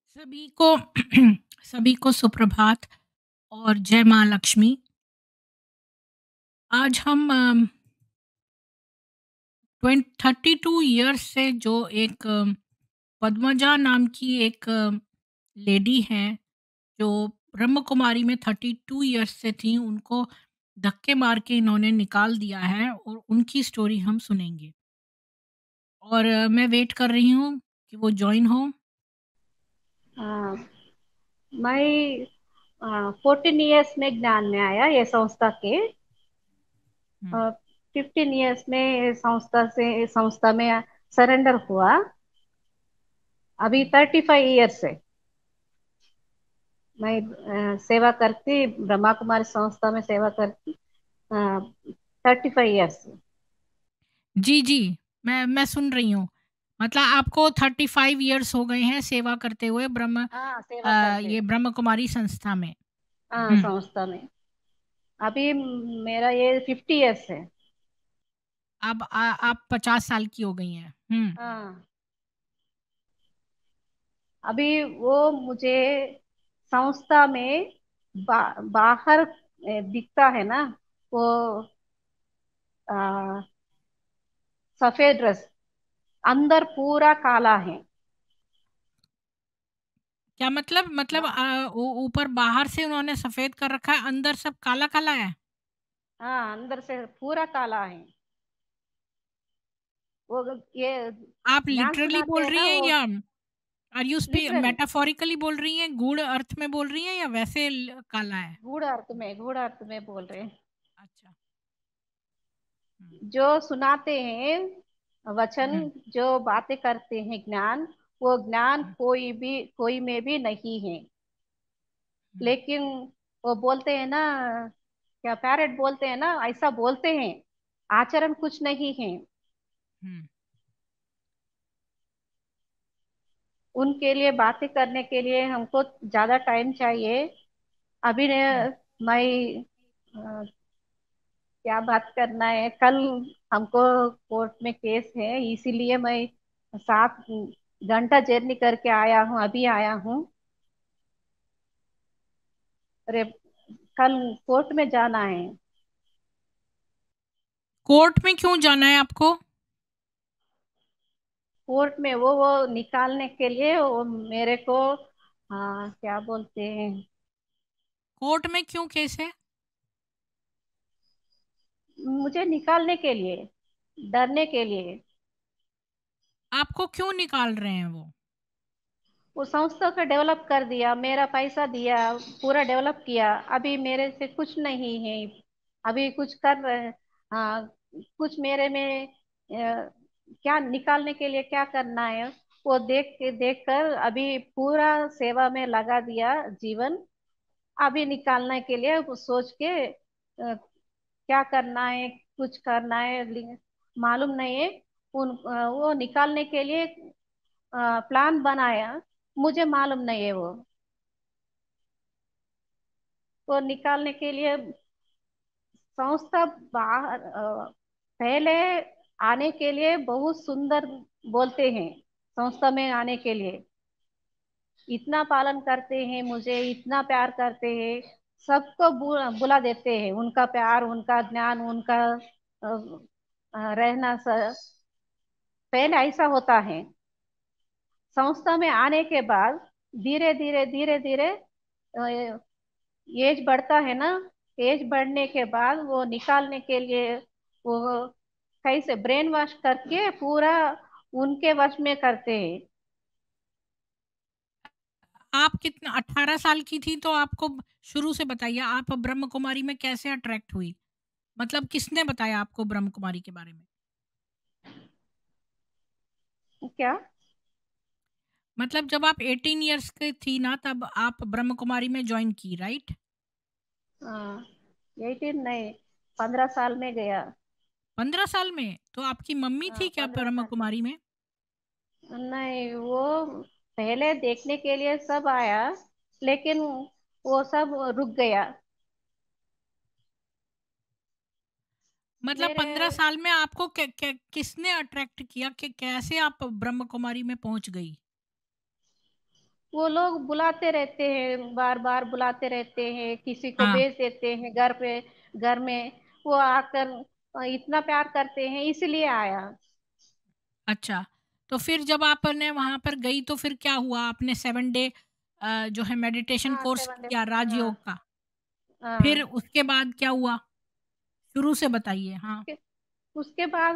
सभी को सभी को सुप्रभात और जय माँ लक्ष्मी। आज हम 32 ईयर्स से जो एक पद्मजा नाम की एक लेडी हैं जो ब्रह्म कुमारी में 32 ईयर्स से थी, उनको धक्के मार के इन्होंने निकाल दिया है और उनकी स्टोरी हम सुनेंगे। और मैं वेट कर रही हूँ कि वो जॉइन हो। हाँ, मैं 14 इयर्स में ज्ञान में आया ये संस्था के। हम्म। 15 इयर्स में संस्था में सरेंडर हुआ। अभी 35 इयर्स से मैं सेवा करती, ब्रह्मा कुमारी संस्था में सेवा करती। 35 इयर्स। जी, जी। मैं सुन रही हूँ। मतलब आपको 35 इयर्स हो गए हैं सेवा करते हुए हाँ, सेवा करते ये हैं। ब्रह्म कुमारी संस्था में। हाँ, हुँ। संस्था में अभी मेरा ये 50 इयर्स है। अब आप 50 साल की हो गई हैं। हुँ। हाँ, अभी वो मुझे संस्था में बाहर दिखता है ना, वो आ, सफेद ड्रेस, अंदर पूरा काला है। क्या मतलब? बा- ऊपर बाहर से उन्होंने सफ़ेद कर रखा है, अंदर सब काला-काला है? हाँ, अंदर से पूरा काला है। वो ये आप ज्ञान लिटरली सुनाते बोल हैं रही ना हैं वो। या आर यू लिटरली, मेटाफोरिकली बोल रही हैं, गूढ़ अर्थ में बोल रही हैं या वैसे काला है? गूढ़ अर्थ में बोल रहे हैं। अच्छा। हुँ। जो सुनाते हैं वचन, हुँ, जो बातें करते हैं ज्ञान, वो ज्ञान हुँ, कोई में भी नहीं है। हुँ, लेकिन वो बोलते हैं ना, क्या पैरेट बोलते हैं ना, ऐसा बोलते हैं, आचरण कुछ नहीं है। हुँ, उनके लिए बातें करने के लिए हमको ज्यादा टाइम चाहिए। अभी हुँ। मैं क्या बात करना है कल, हमको कोर्ट में केस है, इसीलिए मैं 7 घंटा जर्नी करके आया हूँ, अभी आया हूँ। अरे, कल कोर्ट में जाना है। कोर्ट में क्यों जाना है आपको? कोर्ट में वो निकालने के लिए वो मेरे को, हाँ, क्या बोलते हैं, कोर्ट में क्यों केस है? मुझे निकालने के लिए, डरने के लिए। आपको क्यों निकाल रहे हैं वो? वो संस्था को डेवलप कर दिया, मेरा पैसा दिया, पूरा डेवलप किया, अभी मेरे से कुछ नहीं है। अभी कुछ कर रहे, हाँ, कुछ मेरे में क्या निकालने के लिए क्या करना है, वो देख कर अभी पूरा सेवा में लगा दिया जीवन। अभी निकालने के लिए वो सोच के क्या करना है, कुछ करना है, मालूम नहीं है। वो निकालने के लिए प्लान बनाया, मुझे मालूम नहीं है वो निकालने के लिए संस्था बाहर पहले आने के लिए बहुत सुंदर बोलते हैं। संस्था में आने के लिए इतना पालन करते हैं, मुझे इतना प्यार करते हैं, सबको बुला देते हैं। उनका प्यार, उनका ज्ञान, उनका रहना पहले ऐसा होता है। संस्था में आने के बाद धीरे धीरे धीरे धीरे एज बढ़ता है ना, एज बढ़ने के बाद वो निकालने के लिए वो कैसे ब्रेन वॉश करके पूरा उनके वश में करते हैं। आप कितना 18 साल की थी तो आपको शुरू से बताइए, आप ब्रह्म कुमारी में कैसे अट्रैक्ट हुई? मतलब किसने बताया आपको ब्रह्म कुमारी के बारे में? क्या? मतलब जब आप 18 इयर्स की थी ना तब आप ब्रह्म कुमारी में जॉइन की, राइट? 18 नहीं, 15 साल में गया। 15 साल में? तो आपकी मम्मी हाँ, थी क्या 15 ब्रह्म साल कुमारी में? नहीं, वो पहले देखने के लिए सब आया, लेकिन वो सब रुक गया। मतलब मेरे 15 साल में आपको किसने अट्रैक्ट किया कि कैसे आप ब्रह्म कुमारी में पहुंच गई? वो लोग बुलाते रहते हैं, बार बार बुलाते रहते हैं, किसी को हाँ। भेज देते हैं घर पे, घर में। वो आकर इतना प्यार करते हैं, इसलिए आया। अच्छा, तो फिर जब आपने वहाँ पर गई तो फिर क्या हुआ? आपने 7 डे जो है मेडिटेशन हाँ, कोर्स 7 डे। किया हाँ। राजयोग का। फिर हाँ। उसके बाद क्या हुआ? शुरू से बताइए। हाँ। उसके बाद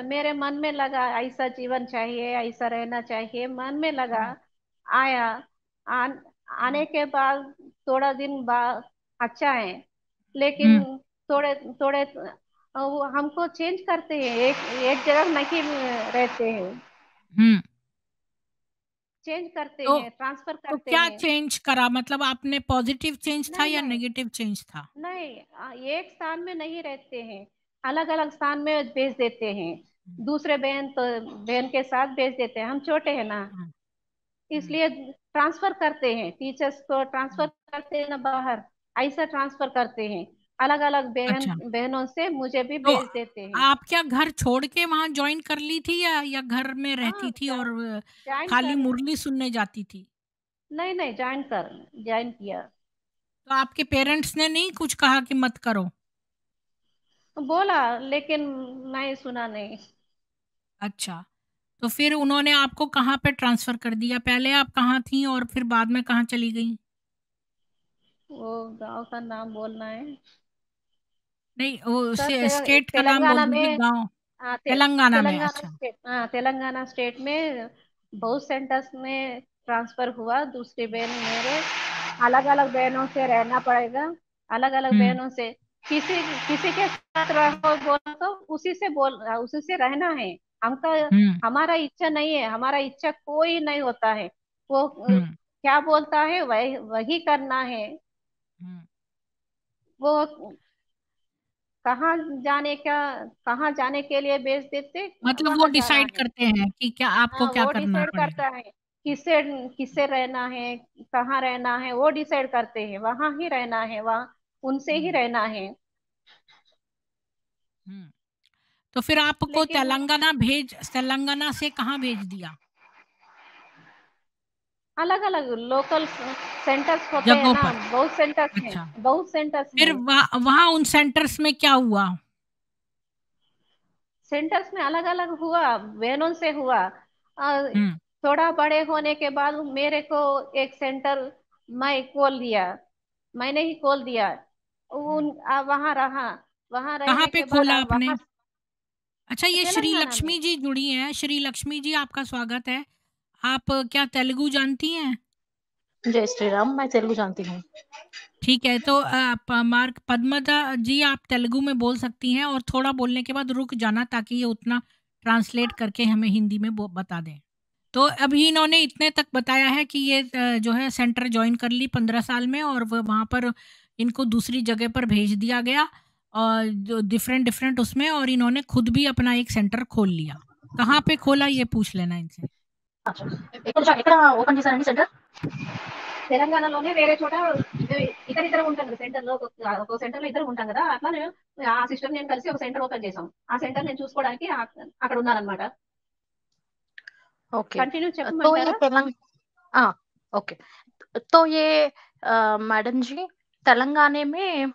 मेरे मन में लगा ऐसा जीवन चाहिए, ऐसा रहना चाहिए, मन में लगा। हुँ, आया। आन, हुँ, आने के बाद थोड़ा दिन बाद अच्छा है, लेकिन हुँ, थोड़े थोड़े वो हमको चेंज करते हैं, एक एक जगह नहीं रहते हैं, हुँ। चेंज करते तो हैं, ट्रांसफर तो करते क्या हैं। चेंज करा? मतलब आपने पॉज़िटिव चेंज था नहीं या नहीं नेगेटिव चेंज था? नहीं, एक स्थान में नहीं रहते हैं, अलग अलग स्थान में भेज देते हैं। हुँ, दूसरे बहन तो बहन के साथ भेज देते हैं, हम छोटे हैं ना, हुँ, हुँ, इसलिए ट्रांसफर करते हैं, टीचर्स को ट्रांसफर हुँ। करते हैं ना बाहर, ऐसा ट्रांसफर करते हैं। अलग अलग अच्छा, बहनों से मुझे भी तो भेज देते हैं। आप क्या घर छोड़ के वहाँ जॉइन कर ली थी या घर में हाँ, रहती थी और ज्वाइन खाली कर। मुरली सुनने जाती थी? नहीं नहीं, ज्वाइन किया। तो आपके पेरेंट्स ने नहीं कुछ कहा कि मत करो? बोला, लेकिन मैं सुना नहीं। अच्छा, तो फिर उन्होंने आपको कहाँ पे ट्रांसफ़र कर दिया? पहले आप कहाँ थीं और फिर बाद में कहाँ चली गईं? वो गांव का नाम बोलना है नहीं, वो सर? स्टेट का नाम बोल तेलंगाना दीजिए, में। गाँव। हाँ, तेलंगाना में, अच्छा। तेलंगाना स्टेट में हुँ, बहुत सेंटर्स में ट्रांसफर हुआ। दूसरी बहन मेरे, अलग अलग बहनों से रहना पड़ेगा, अलग अलग हुँ, बहनों से। किसी किसी के साथ रहो बोलो तो उसी से रहना है हमका। हुँ, हमारा इच्छा नहीं है, हमारा इच्छा कोई नहीं होता है। वो हुँ, क्या बोलता है वही वही करना है। हुँ। वो कहाँ जाने का कहाँ जाने के लिए भेज देते, मतलब वो वहां जाना डिसाइड है। करते हैं कि क्या आपको हाँ, क्या वो करना डिसाइड पड़ेगा? करता है, किससे किससे रहना है, कहाँ रहना है, वो डिसाइड करते हैं। वहां ही रहना है, वहाँ उनसे ही हुँ, रहना है। हुँ। तो फिर आपको लेकिन तेलंगाना से कहाँ भेज दिया? अलग अलग लोकल सेंटर्स होते हैं जगहों ना, पर। बहुत सेंटर्स हैं, अच्छा, बहुत सेंटर्स फिर हैं। वहाँ उन सेंटर्स में क्या हुआ? सेंटर्स में अलग अलग हुआ, बहनों से हुआ। हुँ, थोड़ा बड़े होने के बाद मेरे को एक सेंटर मैं खोल दिया, मैंने ही खोल दिया। हुँ। वहां रहा, वहां कहाँ रहने पे के बाद खोला आपने? वहां अच्छा, ये श्री तेलंगाना में। लक्ष्मी जी जुड़ी हैं। श्री लक्ष्मी जी, आपका स्वागत है। आप क्या तेलुगु जानती हैं? जय श्री राम। मैं तेलुगु जानती हूँ। ठीक है, तो मार्क पद्मजा जी, आप तेलुगु में बोल सकती हैं और थोड़ा बोलने के बाद रुक जाना ताकि ये उतना ट्रांसलेट करके हमें हिंदी में बता दें। तो अभी इन्होंने इतने तक बताया है कि ये जो है सेंटर जॉइन कर ली 15 साल में और वहाँ पर इनको दूसरी जगह पर भेज दिया गया और जो डिफरेंट डिफरेंट उसमें, और इन्होंने खुद भी अपना एक सेंटर खोल लिया। कहाँ पे खोला ये पूछ लेना इनसे। अच्छा, ఎక్కడ ఓపెన్ చేశారండి సెంటర్? తెలంగాణలోనే వేరే చోట ఇద్దరిద్దరం ఉంటాం కదా సెంటర్ లో, ఒక సెంటర్ లో ఇద్దరు ఉంటాం కదా, అట్లా ఆ సిస్టర్ నేను కలిసి ఒక సెంటర్ ఓపెన్ చేసాం. ఆ సెంటర్ నేను చూసుకోవడానికి అక్కడ ఉన్నారనమాట. ओके। కంటిన్యూ तो ये చెప్పమంటారా? तेलंग हाँ, ओके। तो ये मैडम जी, तेलंगाना में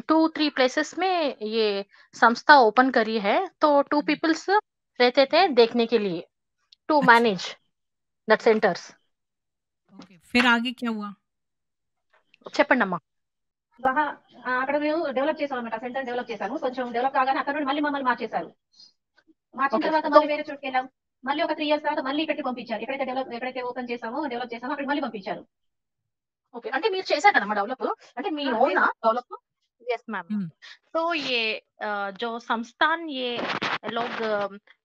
2-3 प्लेसेस में ये संस्था ओपन करी है, तो 2 हम्म, पीपल्स रहते थे देखने के लिए, टू अच्छा, मैनेज दैट सेंटर्स। ओके, फिर आगे क्या हुआ? చెప్పండమ్మా। అక్కడ మేము డెవలప్ చేసాం అనమాట, సెంటర్ డెవలప్ చేశాము. కొంచెం డెవలప్ కాగానే అక్కడ నుండి మళ్ళీ మమ్మల్ని మార్చేశారు. మార్చిన ఓకే। తర్వాత तो మళ్ళీ వేరే చోటుకి వెళ్ళాం. మళ్ళీ ఒక 3 ఇయర్స్ తర్వాత మళ్ళీ ఇక్కడికి పంపించారు. ఎక్కడైతే ఓపెన్ చేసామో, డెవలప్ చేసామో అక్కడికి మళ్ళీ పంపించారు. ఓకే, అంటే మీరు చేశారు కదమ్మా డెవలప్? అంటే మీ ఓనా చేసాం. డెవలప్? Yes ma'am. हम्म, तो ये जो संस्थान ये लोग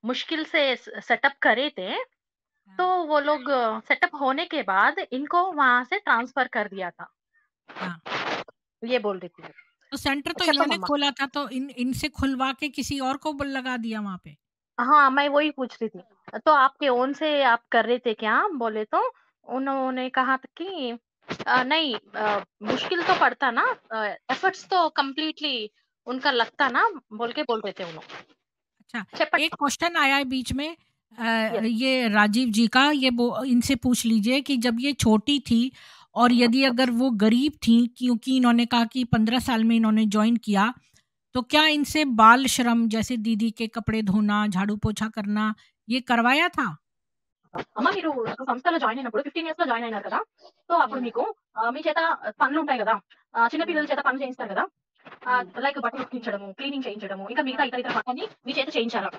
मुश्किल से सेटअप करे थे, तो हाँ, वो लोग सेटअप होने के बाद इनको वहां से ट्रांसफर कर दिया था, हाँ। ये बोल रही थी। तो सेंटर तो इन्होंने చెప్పండమ్మా। खोला था, तो इनसे खुलवा के किसी और को लगा दिया वहाँ पे? हाँ, मैं वही पूछ रही थी। तो आपके ओन से आप कर रहे थे क्या? बोले तो उन्होंने कहा था कि नहीं, मुश्किल तो पड़ता ना, एफर्ट्स तो कंप्लीटली उनका लगता ना, बोल के बोल रहे थे उन्होंने। अच्छा, చెప్పండి। एक क्वेश्चन आया है बीच में। यस ये राजीव जी का ये इनसे पूछ लीजिए कि जब ये छोटी थी और यदि अगर वो गरीब थी, क्योंकि इन्होंने कहा कि 15 साल में इन्होंने ज्वाइन किया, तो क्या इनसे बाल श्रम जैसे दीदी के कपड़े धोना, झाड़ू पोछा करना ये करवाया था? అమ్మ మీరు సంస్థలో జాయిన్ అయినప్పుడు 15 ఇయర్స్ లో జాయిన్ అయినారు కదా, సో అప్పుడు మీకు మీ చేత పనులు ఉంటాయి కదా, చిన్న పిల్లల చేత పనులు చేయిస్తారు కదా, లైక్ బట్టలు ఉతికించడము, క్లీనింగ్ చేయించడము, ఇంకా మిగతా ఇతర ఇతర పనులని మీ చేత చేయించారా?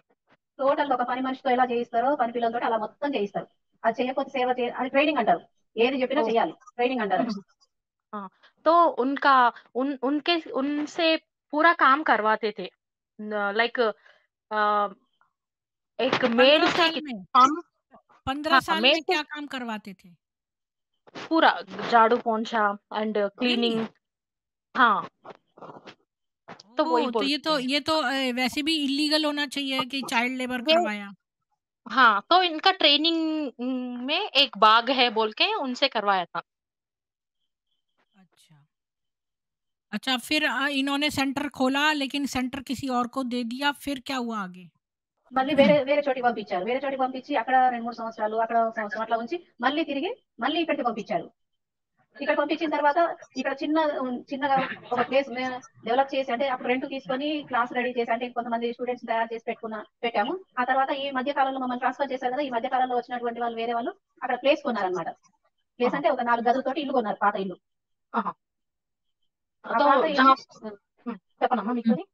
టోటల్ ఒక పని మనిషితో ఎలా చేయిస్తారో పని పిల్లలతో అలా మొత్తం చేయిస్తారు. అది చేయకపోతే సేవ అది ట్రైనింగ్ అంటారు. ఏది చెప్పినా ఓ చేయాలి, ట్రైనింగ్ అంటారు. हाँ, तो उनका उनके उनसे पूरा काम करवाते थे, लाइक एक मेड 15 से साल में काम, 15 हाँ साल में मेड से क्या काम करवाते थे? पूरा झाड़ू पोंछा एंड रियली? क्लीनिंग, हाँ तो वही ओह! तो बोलते हैं ये तो वैसे भी इल्लीगल होना चाहिए कि चाइल्ड लेबर ये, करवाया। हाँ तो इनका ट्रेनिंग में एक बाग है बोल के उनसे करवाया था। अच्छा। अच्छा, फिर इन्होंने सेंटर खोला लेकिन सेंटर किसी और को दे दिया, फिर क्या हुआ आगे? మళ్ళీ వేరే వేరే చోటికి పంపించారు. వేరే చోటికి పంపించి అక్కడ 2, 3 సంవత్సరాలు, అక్కడ ఒక సంవత్సరం అట్లా ఉంచి మళ్ళీ తిరిగి మళ్ళీ ఇక్కడికి పంపించారు. ఇక్కడ పంపించిన తర్వాత ఇక్కడ చిన్నగా ఒక ప్లేస్ డెవలప్ చేసి, అంటే అప్పుడు రెంట్ తీసుకొని క్లాస్ రెడీ చేసి, అంటే కొంతమంది స్టూడెంట్స్ తయారు చేసి పెట్టాము. ఆ తర్వాత ఈ మధ్య కాలంలో మమ్మల్ని ట్రాన్స్ఫర్ చేశారు కదా, ఈ మధ్య కాలంలో వచ్చినటువంటి వాళ్ళు వేరే వాళ్ళు అక్కడ ప్లేస్ కొన్నారనమాట. ప్లేస్ हाँ అంటే ఒక 4 గదులతోటి ఇల్లు కొన్నారు, పాత ఇల్లు. हाँ ఆ तो పాత ఇల్లు जहाँ చెప్పనమ్మా हुँ। మీకు చెప్పండి.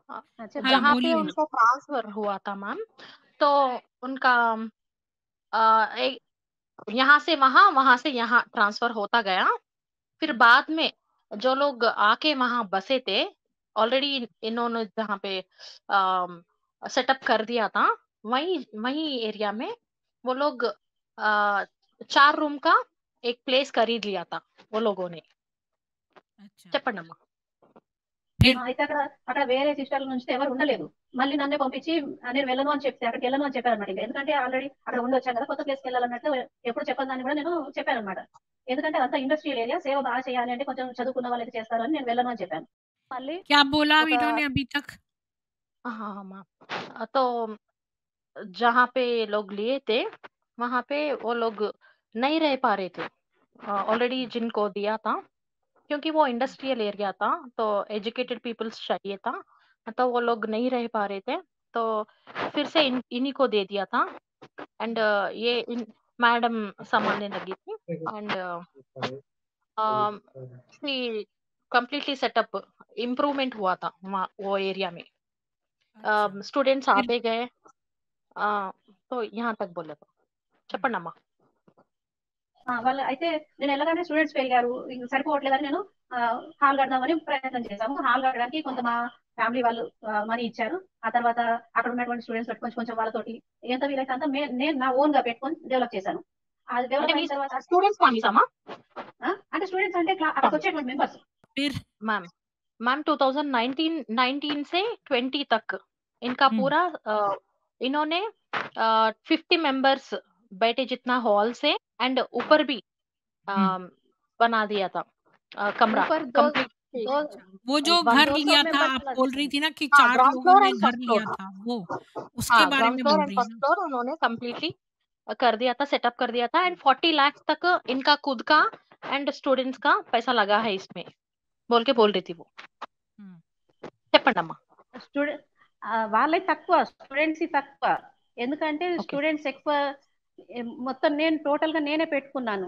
हाँ, जहाँ पे बोलिए। उनका ट्रांसफर हुआ था मैम, तो उनका यहाँ से वहां, वहां से यहाँ ट्रांसफर होता गया। फिर बाद में जो लोग आके वहां बसे थे, ऑलरेडी इन्होंने जहाँ पे सेटअप कर दिया था, वही वही एरिया में वो लोग 4 रूम का एक प्लेस खरीद लिया था वो लोगों ने। अच्छा, చెప్పండమ్మా फिर? అయితే అక్కడ వేరే సిస్టర్ల నుంచి ఎవరు ఉండలేదు. మళ్ళీ నన్నే పంపించి నేను వెళ్ళను అని చెప్తే అక్కడికి వెళ్ళను అని చెప్పారనమాట. ఎందుకంటే ఆల్రెడీ అక్కడ ఉండి వచ్చాను కదా, కొత్త ప్లేస్కి వెళ్ళాలన్నట్టు ఎప్పుడు చెప్పని దాన్ని కూడా నేను చెప్పానమాట. ఎందుకంటే అదంతా ఇండస్ట్రియల్ ఏరియా, సేవ బాగా చేయాలి అంటే కొంచెం చదువుకున్న వాళ్ళైతే చేస్తారు అని నేను వెళ్ళను అని చెప్పాను. మళ్ళీ क्या बोला ఒక इन्होंने अभी तक? हाँ हाँ तो जहाँ पे लोग लिए थे वहां पे वो लोग नहीं रह पा रहे थे, ऑलरेडी जिनको दिया था, क्योंकि वो इंडस्ट्रियल एरिया था तो एजुकेटेड पीपल्स चाहिए था, तो वो लोग नहीं रह पा रहे थे, तो फिर से इन्हीं को दे दिया था। एंड ये मैडम संभालने लगी थी, एंड कंप्लीटली सेटअप इम्प्रूवमेंट हुआ था वो एरिया में। अच्छा, स्टूडेंट्स फिर? आते गए, तो यहाँ तक बोले तो చెప్పండమ్మా వాళ్ళు అయితే నేను వెళ్ళగానే స్టూడెంట్స్ పెరిగారు. ఇంక సరిపోవట్లేదని నేను హాల్ కడదామని ప్రయత్నం చేశాము. హాల్ కట్టడానికి కొంత మా ఫ్యామిలీ వాళ్ళు మనీ ఇచ్చారు. ఆ తర్వాత అక్కడ ఉన్నటువంటి స్టూడెంట్స్ కొంచెం కొంచెం వాళ్ళతోటి ఎంత వీలైతే అంత నేను నా ఓన్ గా పెట్టుకొని డెవలప్ చేశాను. అది అంటే డెవలప్ మీ అయిన తర్వాత స్టూడెంట్స్ పంపిస్తామా అంటే స్టూడెంట్స్ అంటే అక్కడికి వచ్చేటువంటి మెంబర్స్. फिर? मैम मैम 2019 से 20 तक इनका हुँ, पूरा इन्होंने 50 मेंबर्स बैठे जितना हॉल से, एंड ऊपर भी हुँ। बना दिया था कमरा ऊपर कंप्लीट। अच्छा, वो जो घर 200 लिया था, मेंबर्स आप प्लस बोल रही थी ना कि हाँ 4 ग्राउंड लोगों फ्लोर ने एंड घर फर्स्ट लिया फ्लोर, था, वो उसके हाँ बारे ग्राउंड में फ्लोर बोल एंड रही फर्स्ट हैं ना? फ्लोर उन्होंने कम्प्लीटली कर दिया था, सेटअप कर दिया था, एंड 40 लाख तक इनका खुद का एंड स्टूडेंट्स का पैसा लगा है इसमें बोल रही थी वो। हुँ, చెప్పండమ్మా స్టూడెంట్ వాళ్ళే తక్కువ, స్టూడెంట్స్ తక్కువ. ఎందుకంటే ఓకే స్టూడెంట్స్ ఎక్కువ. మొత్తం నేను టోటల్ గా నేనే పెట్టుకున్నాను.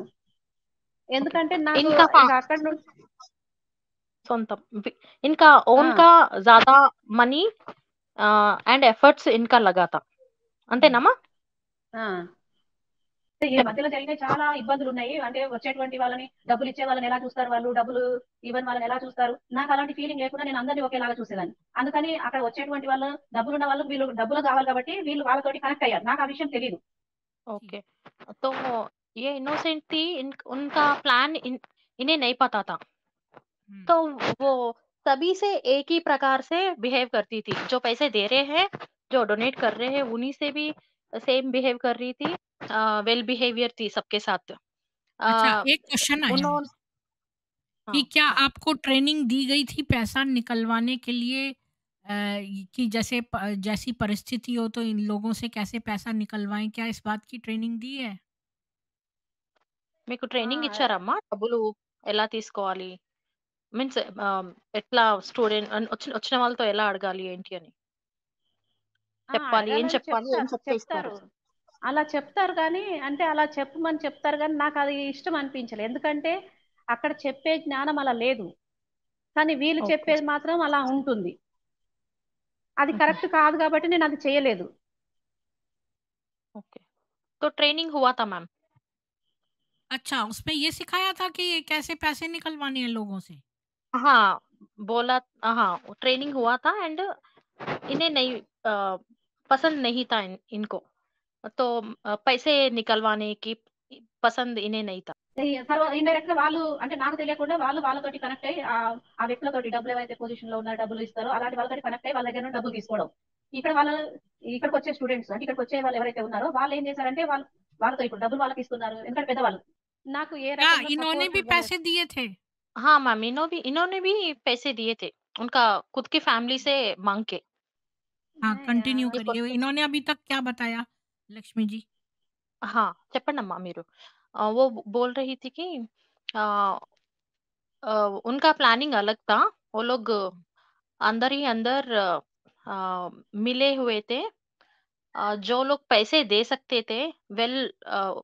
ఎందుకంటే నాకు इनका ఇక అక్కడ నుండి సొంతం इनका ओन का ज्यादा मनी एंड एफर्ट्स इनका लगा था, అంతేనమ్మా ఈ మధ్యలో జరిగిన చాలా ఇబ్బందులు ఉన్నాయి. అంటే వచ్చేటువంటి వాళ్ళని, డబ్బులు ఇచ్చే వాళ్ళని ఎలా చూస్తారు, వాళ్ళు డబ్బులు ఇవ్వని వాళ్ళని ఎలా చూస్తారు, నాకు అలాంటి ఫీలింగ్ లేకుండా నేను అందరినీ ఒకేలాగా చూసేదాన్ని. అందుకని అక్కడ వచ్చేటువంటి వాళ్ళు, డబ్బులు ఉన్న వాళ్ళు, వీళ్ళు డబ్బులు కావాలి కాబట్టి వీళ్ళు వాళ్ళతోటి కనెక్ట్ అయ్యారు. నాకు ఆ విషయం తెలియదు. ओके तो ये इनोसेंट थी, उनका प्लान इन्हें नहीं पता था, हुँ, तो वो सभी से एक ही प्रकार से बिहेव करती थी, जो पैसे दे रहे हैं, जो डोनेट कर रहे हैं, उन्हीं से भी सेम बिहेव कर रही थी, वेल बिहेवियर थी सबके साथ। अच्छा, एक क्वेश्चन आया है उन्होंने कि हाँ क्या आपको ट्रेनिंग दी गई थी पैसा निकलवाने के लिए कि जैसी परिस्थिति हो तो इन लोगों से कैसे पैसा निकलवाएँ, क्या इस बात की ट्रेनिंग दी है? మీకు ట్రైనింగ్ ఆ, ఇచ్చారమ్మా? డబ్బులు ఎలా తీసుకోవాలి? మీన్స్ ఎట్లా స్టూడెంట్ వచ్చిన వచ్చిన వాళ్ళతో ఎలా అడగాలి ఏంటి అని? చెప్పాలి. ఏం అడగాలని చెప్పాలి? ఏం చెప్తే ఇస్తారు? చెప్తారు. అలా చెప్తారు కానీ, అంటే అలా చెప్పమని చెప్తారు కానీ, నాకది ఇష్టం అనిపించలే. ఎందుకంటే, అక్కడ చెప్పే జ్ఞానం అలా లేదు. కానీ వీళ్ళు ఓకే. చెప్పేది మాత్రం అలా ఉంటుంది. అది హుహు. కరెక్ట్ కాదు కాబట్టి నేనది చేయలేదు. ओके। तो ट्रेनिंग हुआ था मैम? अच्छा, उसमें ये सिखाया था कि कैसे पैसे निकलवाने हैं लोगों से? हाँ, बोला हाँ, ट्रेनिंग हुआ था एंड इन्हें नहीं पसंद नहीं था इनको। तो पैसे निकलवाने की पसंद इन्हें नहीं था। తర్వాత ఇండైరెక్ట్ గా వాళ్ళు అంటే నాకు తెలియకుండా వాళ్ళు వాళ్ళతోటి కనెక్ట్ అయ్యి ఆ వ్యక్తులతోటి డబ్బులు ఎవరైతే పొజిషన్ లో ఉన్నారో డబ్బులు ఇస్తారో అలాంటి వాళ్ళతోటి కనెక్ట్ అయ్యి వాళ్ళ దగ్గర నుండి డబ్బులు తీసుకోవడం. ఇక్కడ వాళ్ళ ఇక్కడికి వచ్చే స్టూడెంట్స్ అంటే ఇక్కడికి వచ్చే వాళ్ళు ఎవరైతే ఉన్నారో వాళ్ళు ఏం చేశారంటే వాళ్ళతో ఇప్పుడు డబ్బులు వాళ్ళకి ఇస్తున్నారు. ఎందుకంటే పెద్దవాళ్ళు. నాకు ఏ क्या రకంగా इन्होंने సపోర్ట్ भी ఇవ్వలేదు. पैसे दिए थे? हाँ मैम, इन्होंने भी पैसे दिए थे। उनका खुद की फैमिली से माँग के। हाँ, नहीं, कंटिन्यू ये करिए। क्वेश्चन इन्होंने अभी तक क्या बताया लक्ष्मी जी? हाँ, చెప్పండమ్మా మీరు। वो बोल रही थी कि अ अ, उनका प्लानिंग अलग था। वो लोग अंदर ही अंदर मिले हुए थे। जो लोग पैसे दे सकते थे, वेल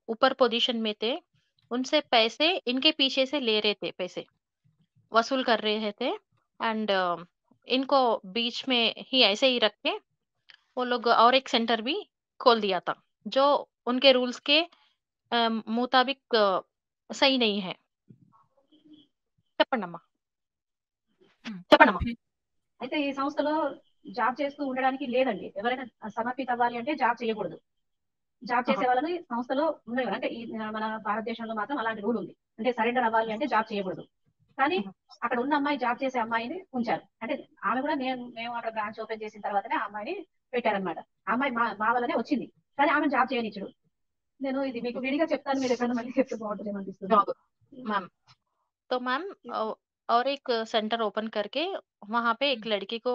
ऊपर पोजीशन में थे, उनसे पैसे इनके पीछे से ले रहे थे, पैसे वसूल कर रहे थे एंड इनको बीच में ही ऐसे ही रख के वो लोग और एक सेंटर भी खोल दिया था, जो उनके रूल्स के मुताबिक सही नहीं है। చెప్పండమ్మా। हुँ, చెప్పండమ్మా। फिर? అయితే ఈ సంస్థలో జాబ్ చేస్తూ ఉండడానికి లేదండి. ఎవరైనా సమర్పిత అవ్వాలి అంటే జాబ్ చేయకూడదు. జాబ్ ఆహా! చేసే వాళ్ళని సంస్థలో ఉండేవారు. అంటే మన భారతదేశంలో మాత్రం అలాంటి రూల్ ఉంది. అంటే సరెండర్ అవ్వాలి అంటే జాబ్ చేయకూడదు. కానీ హుహు. అక్కడ ఉన్న అమ్మాయి జాబ్ చేసే అమ్మాయిని ఉంచారు. అంటే ఆమె కూడా మేము అక్కడ బ్రాంచ్ ఓపెన్ చేసిన తర్వాతనే ఆ అమ్మాయిని పెట్టారనమాట. ఆ అమ్మాయి మా వల్లనే వచ్చింది. కానీ ఆమెను జాబ్ చేయనిచ్చడు. నేను ఇది మీకు విడిగా చెప్తాను. మీరు ఎప్పుడైనా మళ్ళీ చెప్తే బాగుంటుందేమో అనిపిస్తుంది. Job ma'am. तो मैम और एक सेंटर ओपन करके वहाँ पे एक हुँ, लड़की को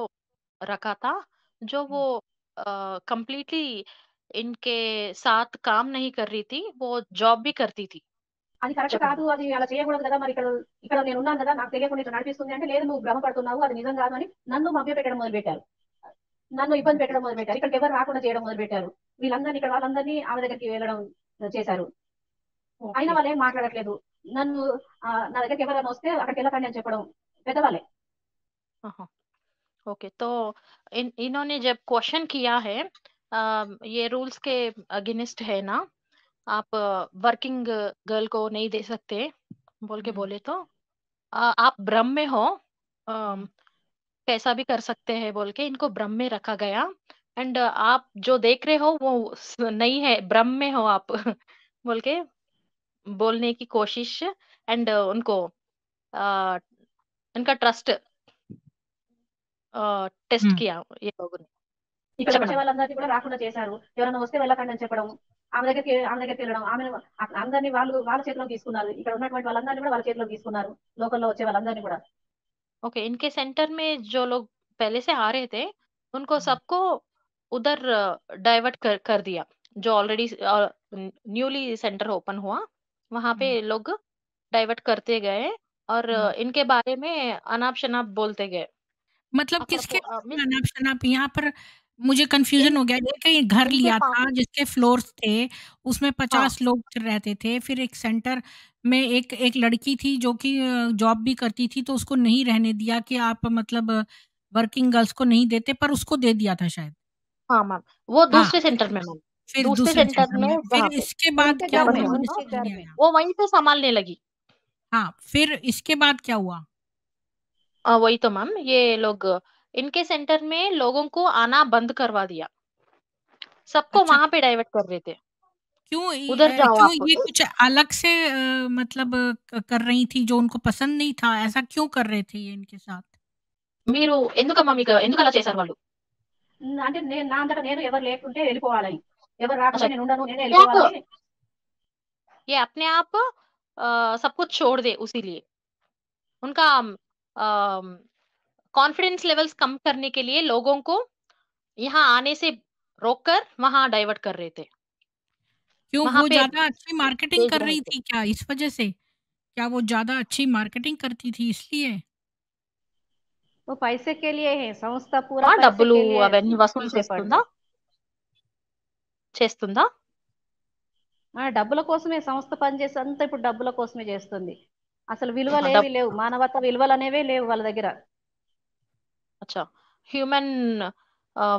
रखा था, जो वो हुँ, कंप्लीटली इनके साथ काम नहीं कर रही थी, वो जॉब भी करती थी। అది కరెక్ట్ చెప్పండి కాదు. అది అలా చేయకూడదు కదా! మరి ఇక్కడ ఇక్కడ నేనున్నాను కదా! నాకు తెలియకుండా ఇట్లా నడిపిస్తుంది అంటే, లేదు నువ్వు భ్రమ పడుతున్నావు. అది నిజం కాదు అని నన్ను మభ్యపెట్టడం మొదలుపెట్టారు. నన్ను ఇబ్బంది పెట్టడం మొదలుపెట్టారు. ఇక్కడికి ఎవరు రాకుండా చేయడం మొదలుపెట్టారు. వీళ్ళందరిని ఇక్కడ వాళ్ళందరినీ ఆమె దగ్గరికి వెళ్ళడం చేశారు. అయినా ఓకే। వాళ్ళేం మాట్లాడట్లేదు. నన్ను నా దగ్గరికి ఎవరైనా వస్తే అక్కడికెళ్ళకండి అని చెప్పడం. పెద్దవాళ్ళే. हाँ, ओके। तो इन्होंने जब क्वेश्चन किया है ये रूल्स के अगेंस्ट है ना, आप वर्किंग गर्ल को नहीं दे सकते बोल के हुँ, बोले तो आप भ्रम में हो, हुँ। कैसा भी कर सकते हैं बोल के इनको भ्रम में रखा गया एंड आप जो देख रहे हो वो नहीं है, भ्रम में हो आप बोल के बोलने की कोशिश एंड उनको अ, उनका ट्रस्ट टेस्ट हुँ, किया ये लोगों ने। ఇక్కడ వచ్చే చెప్పండమ్మా। వాళ్ళందరినీ కూడా రాకుండా చేశారు. ఎవరైనా వస్తే వెళ్ళకండి అని చెప్పడం. ఆమె దగ్గరికెళ్ళడం. ఆమెను అందరిని వాళ్ళ చేతిలోకి తీసుకున్నారు. ఇక్కడ ఉన్నటువంటి వాళ్ళందరిని కూడా వాళ్ళ చేతిలోకి తీసుకున్నారు. లోకల్‌లో వచ్చే వాళ్ళందరిని కూడా. ओके, इनके सेंटर में जो लोग पहले से आ रहे थे, उनको हुँ, सबको उधर डाइवर्ट कर दिया। जो ऑलरेडी न्यूली सेंटर ओपन हुआ, वहाँ पे हुँ, लोग डाइवर्ट करते गए और हुँ। इनके बारे में अनाप-शनाप बोलते गए। मतलब किसके मीन्स अनाप-शनाप यहाँ पर मुझे कन्फ्यूज़न इन हो गया। ये कहीं घर इनके लिया पास था जिसके फ्लोर्स थे, उसमें हाँ, 50 लोग रहते थे। फिर एक सेंटर में एक एक लड़की थी जो कि जॉब भी करती थी, तो उसको नहीं रहने दिया कि आप मतलब वर्किंग गर्ल्स को नहीं देते, पर उसको दे दिया था शायद। हाँ मैम, वो हाँ, दूसरे सेंटर में मैम, फिर दूसरे दूसरे सेंटर सेंटर में में। फिर वहाँ पे इसके बाद उनके क्या घर ओपन में हुआ हुआ मुझे था, उनके समझ घर नहीं में आया। वो वहीं पे सँभालने लगी। हाँ, फिर इसके बाद क्या हुआ? वही तो मैम, ये लोग इनके सेंटर में लोगों को आना बंद करवा दिया। सबको अच्छा, वहाँ पे डाइवर्ट कर रहे थे। उधर जाओ क्यों आप। ये कुछ अलग से मतलब कर रही थी जो उनको पसंद नहीं था? ऐसा क्यों कर रहे थे ये इनके साथ? మీరు ఎందుకమ్మా మీకు ఎందుకలా చేశారు వాళ్ళు? అంటే నా అంతట నేను ఎవరు లేకుంటే వెళ్ళిపోవాలని. ఎవరు రాకుంటే अच्छा, నేను ఉండను. నేనే ये आप వెళ్ళిపోవాలని. ये अपने आप सब कुछ छोड़ दे उसी लिए। उनका कॉन्फिडेंस लेवल्स कम करने के लिए लोगों को यहाँ आने से रोककर वहाँ डाइवर्ट कर रहे थे, क्यों वहाँ वो पे ज़्यादा अच्छी मार्केटिंग भेज कर रहे रही थे। थी क्या इस वजह से? क्या वो ज़्यादा अच्छी मार्केटिंग करती थी इसलिए? वो पैसे के लिए है, संస్థ पूरा पैसे డబ్బులు के लिए అవన్నీ వసూలు पीछे చేస్తుందా? पड़ते। చేస్తుందా? డబ్బుల కోసమే సంస్థ పనిచేసి అంతా ఇప్పుడు డబ్బుల కోసమే చేస్తుంది. అసలు ఆహా! విలువలేవి లేవు. మానవత విలువలు అనేవే లేవు వాళ్ళ దగ్గర. अच्छा, ह्यूमन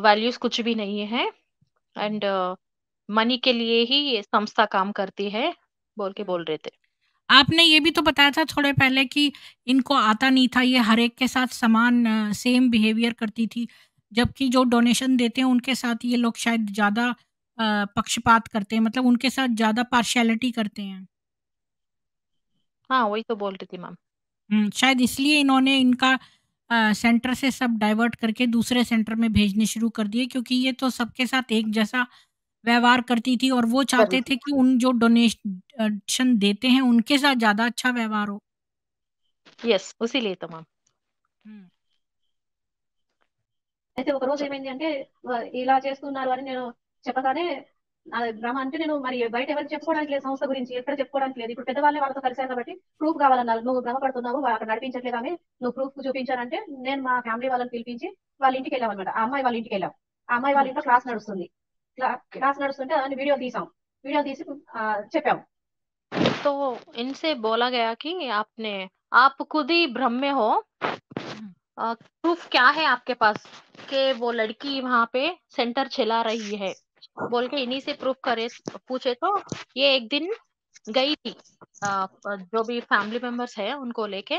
वैल्यूज कुछ भी नहीं है एंड मनी के लिए ही ये संस्था काम करती है बोल के बोल रहे थे। आपने ये भी तो बताया था थोड़े पहले कि इनको आता नहीं था, ये हर एक के साथ समान सेम बिहेवियर करती थी, जबकि जो डोनेशन देते हैं उनके साथ ये लोग शायद ज़्यादा पक्षपात करते हैं, मतलब उनके साथ ज़्यादा पार्शियलिटी करते हैं। हाँ, वही तो बोल रही थी मैम। शायद इसलिए इन्होंने इनका सेंटर से सब डाइवर्ट करके दूसरे सेंटर में भेजने शुरू कर दिए, क्योंकि ये तो सबके साथ एक जैसा व्यवहार करती थी और वो कर रही चाहते थे थी। कि उन जो डोनेशन देते हैं उनके साथ ज़्यादा अच्छा व्यवहार हो। यस, उसीलिए तो मैम। हुँ। అయితే ఒక రోజు ఏమైంది అంటే ఇలా చేస్తున్నారు అని నేను చెప్పగానే భ్రమ అంటే నేను మరి బయట ఎవరికి చెప్పుకోవడానికి లేదు, సంస్థ గురించి ఎక్కడ చెప్పుకోవడానికి లేదు. ఇప్పుడు పెద్దవాళ్ళే వాళ్ళతో కలిసారు కాబట్టి ప్రూఫ్ కావాలన్నారు. నువ్వు భ్రమపడుతున్నావు, అక్కడ నడిపించట్లేదని నువ్వు ప్రూఫ్ చూపించానంటే నేను మా ఫ్యామిలీ వాళ్ళని పిలిపించి వాళ్ళ ఇంటికి వెళ్ళామన్నమాట. ఆ అమ్మాయి వాళ్ళ ఇంటికి వెళ్ళాం. ఆ అమ్మాయి వాళ్ళ ఇంట్లో క్లాస్ నడుస్తుంది. క్లాస్ నడుస్తుంటే అని వీడియో తీసాం. వీడియో తీసి చెప్పాం. तो इनसे बोला गया कि आप खुद ही भ्रम में हो, प्रूफ क्या है आपके पास कि वो लड़की वहाँ पे सेंटर चला रही है बोल के इन्हीं से प्रूफ करे पूछे तो ये एक दिन गई थी, जो भी फैमिली मेंबर्स है उनको लेके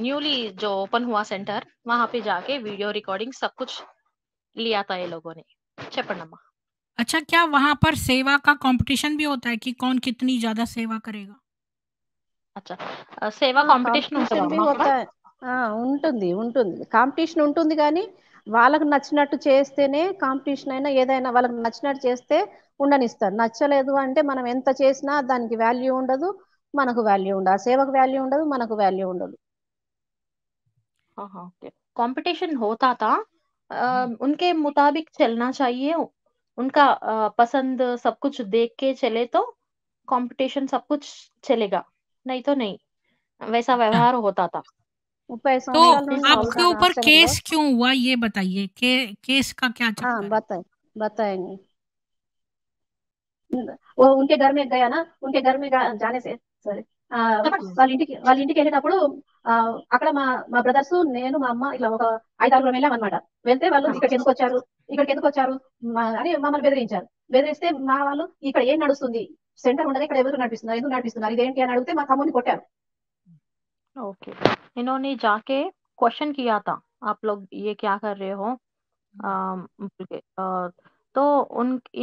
न्यूली जो ओपन हुआ सेंटर वहाँ पे जाके वीडियो रिकॉर्डिंग सब कुछ लिया था ये लोगों ने। చెప్పండమ్మా। अच्छा, क्या वहाँ पर सेवा का कॉम्पिटिशन भी होता है कि कौन कितनी ज़्यादा सेवा करेगा? अच्छा, సేవా కాంపిటీషన్ ఉంటదా కాంపిటీషన్ బి అమ్మా అక్కడ? హోతా హై. ఉంటుంది ఉంటుంది కాంపిటీషన్ ఉంటుంది, కానీ వాళ్ళకు నచ్చినట్టు చేస్తేనే కాంపిటీషన్ అయినా ఏదైనా వాళ్ళకి నచ్చినట్టు చేస్తే ఉండనిస్తారు. నచ్చలేదు అంటే మనం ఎంత చేసినా దానికి వాల్యూ ఉండదు, మనకు వాల్యూ ఉండదు. ఆ సేవకు వాల్యూ ఉండదు, మనకు వాల్యూ ఉండదు. हाँ हाँ, ओके। कंपटीशन होता था, उनके मुताबिक चलना चाहिए, उनका पसंद सब कुछ देख के चले तो कंपटीशन सब कुछ चलेगा, नहीं तो नहीं, वैसा अच्छा, व्यवहार होता था। 30 तो సంవత్సరాల నుండి फिर आपके ఉంటాను ऊपर హాస్టల్లో. केस क्यों हुआ ये बताइए? केस का क्या चक्कर है? बताएंगे। वो उनके घर में गया ना, उनके घर में जाने से సరే వాళ్ళ ఇంటికి వెళ్ళినప్పుడు అక్కడ మా బ్రదర్స్ నేను మా అమ్మ ఇట్లా ఒక 5-6 వెళ్ళామన్నమాట. వెళ్తే వాళ్ళు ఇక్కడికి ఎందుకు వచ్చారు అని మమ్మల్ని బెదిరించారు. బెదిరిస్తే మా వాళ్ళు ఇక్కడ ఏం నడుస్తుంది, సెంటర్ ఉండగా ఇక్కడ ఎందుకు నడిపిస్తున్నారు ఇదేంటి అని అడిగితే మా తమ్ముడిని కొట్టారు. ओके, इन्होंने जाके क्वेश्चन किया था, आप लोग ये क्या कर रहे हो, बोल के, तो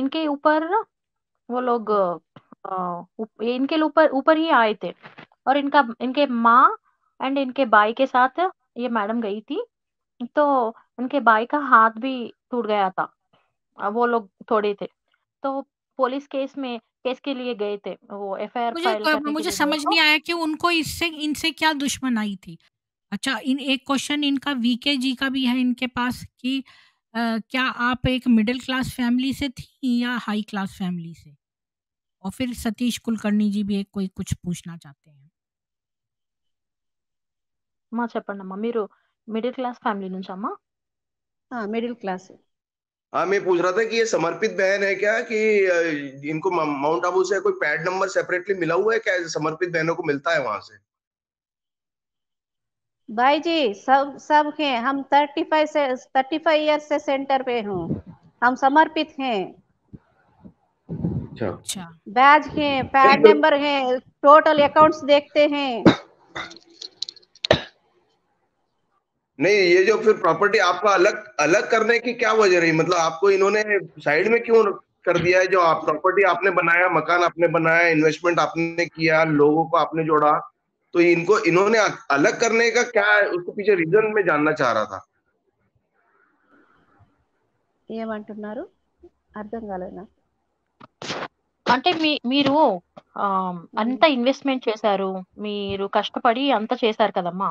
इनके ऊपर वो लोग इनके ऊपर ही आए थे और इनके माँ एंड इनके भाई के साथ ये मैडम गई थी, तो उनके भाई का हाथ भी टूट गया था, वो लोग थोड़े थे, तो पुलिस केस के लिए गए थे, वो एफआईआर फाइल करने के मुझे लिए गए समझ तो। नहीं आया कि उनको इनसे क्या दुश्मनाई थी? अच्छा, इन एक क्वेश्चन इनका वीके जी का भी है इनके पास कि क्या आप एक मिडिल क्लास फैमिली से थी या हाई क्लास फैमिली से? और फिर सतीश कुलकर्णी जी भी एक कोई कुछ पूछना चाहते हैं। అమ్మా చెప్పండమ్మా, మీరు మిడిల్ క్లాస్ ఫ్యామిలీ నుంచి అమ్మా? Middle class. हाँ, मैं पूछ रहा था कि ये समर्पित बहन है क्या, कि इनको माउंट आबू से कोई पैड नंबर सेपरेटली मिला हुआ है क्या, समर्पित बहनों को मिलता है वहां से? भाई जी सब हैं, हम 35 ईयर से सेंटर पे हूँ, हम समर्पित हैं। अच्छा, बैज हैं, पैड नंबर हैं, टोटल अकाउंट्स देखते हैं। नहीं, ये जो फिर प्रॉपर्टी आपका अलग करने की क्या वजह रही, मतलब आपको इन्होंने साइड में क्यों कर दिया है? जो आप प्रॉपर्टी आपने बनाया, मकान आपने बनाया, इन्वेस्टमेंट आपने किया, लोगों को आपने जोड़ा, तो इन्होंने अलग करने का क्या उसके पीछे रीजन में जानना चाह रहा था। ఏమంటున్నారు అర్థం కాలేదు నాకు. అంటే మీరు అంత ఇన్వెస్ట్మెంట్ చేశారు, మీరు కష్టపడి అంత చేశారు కదమ్మా,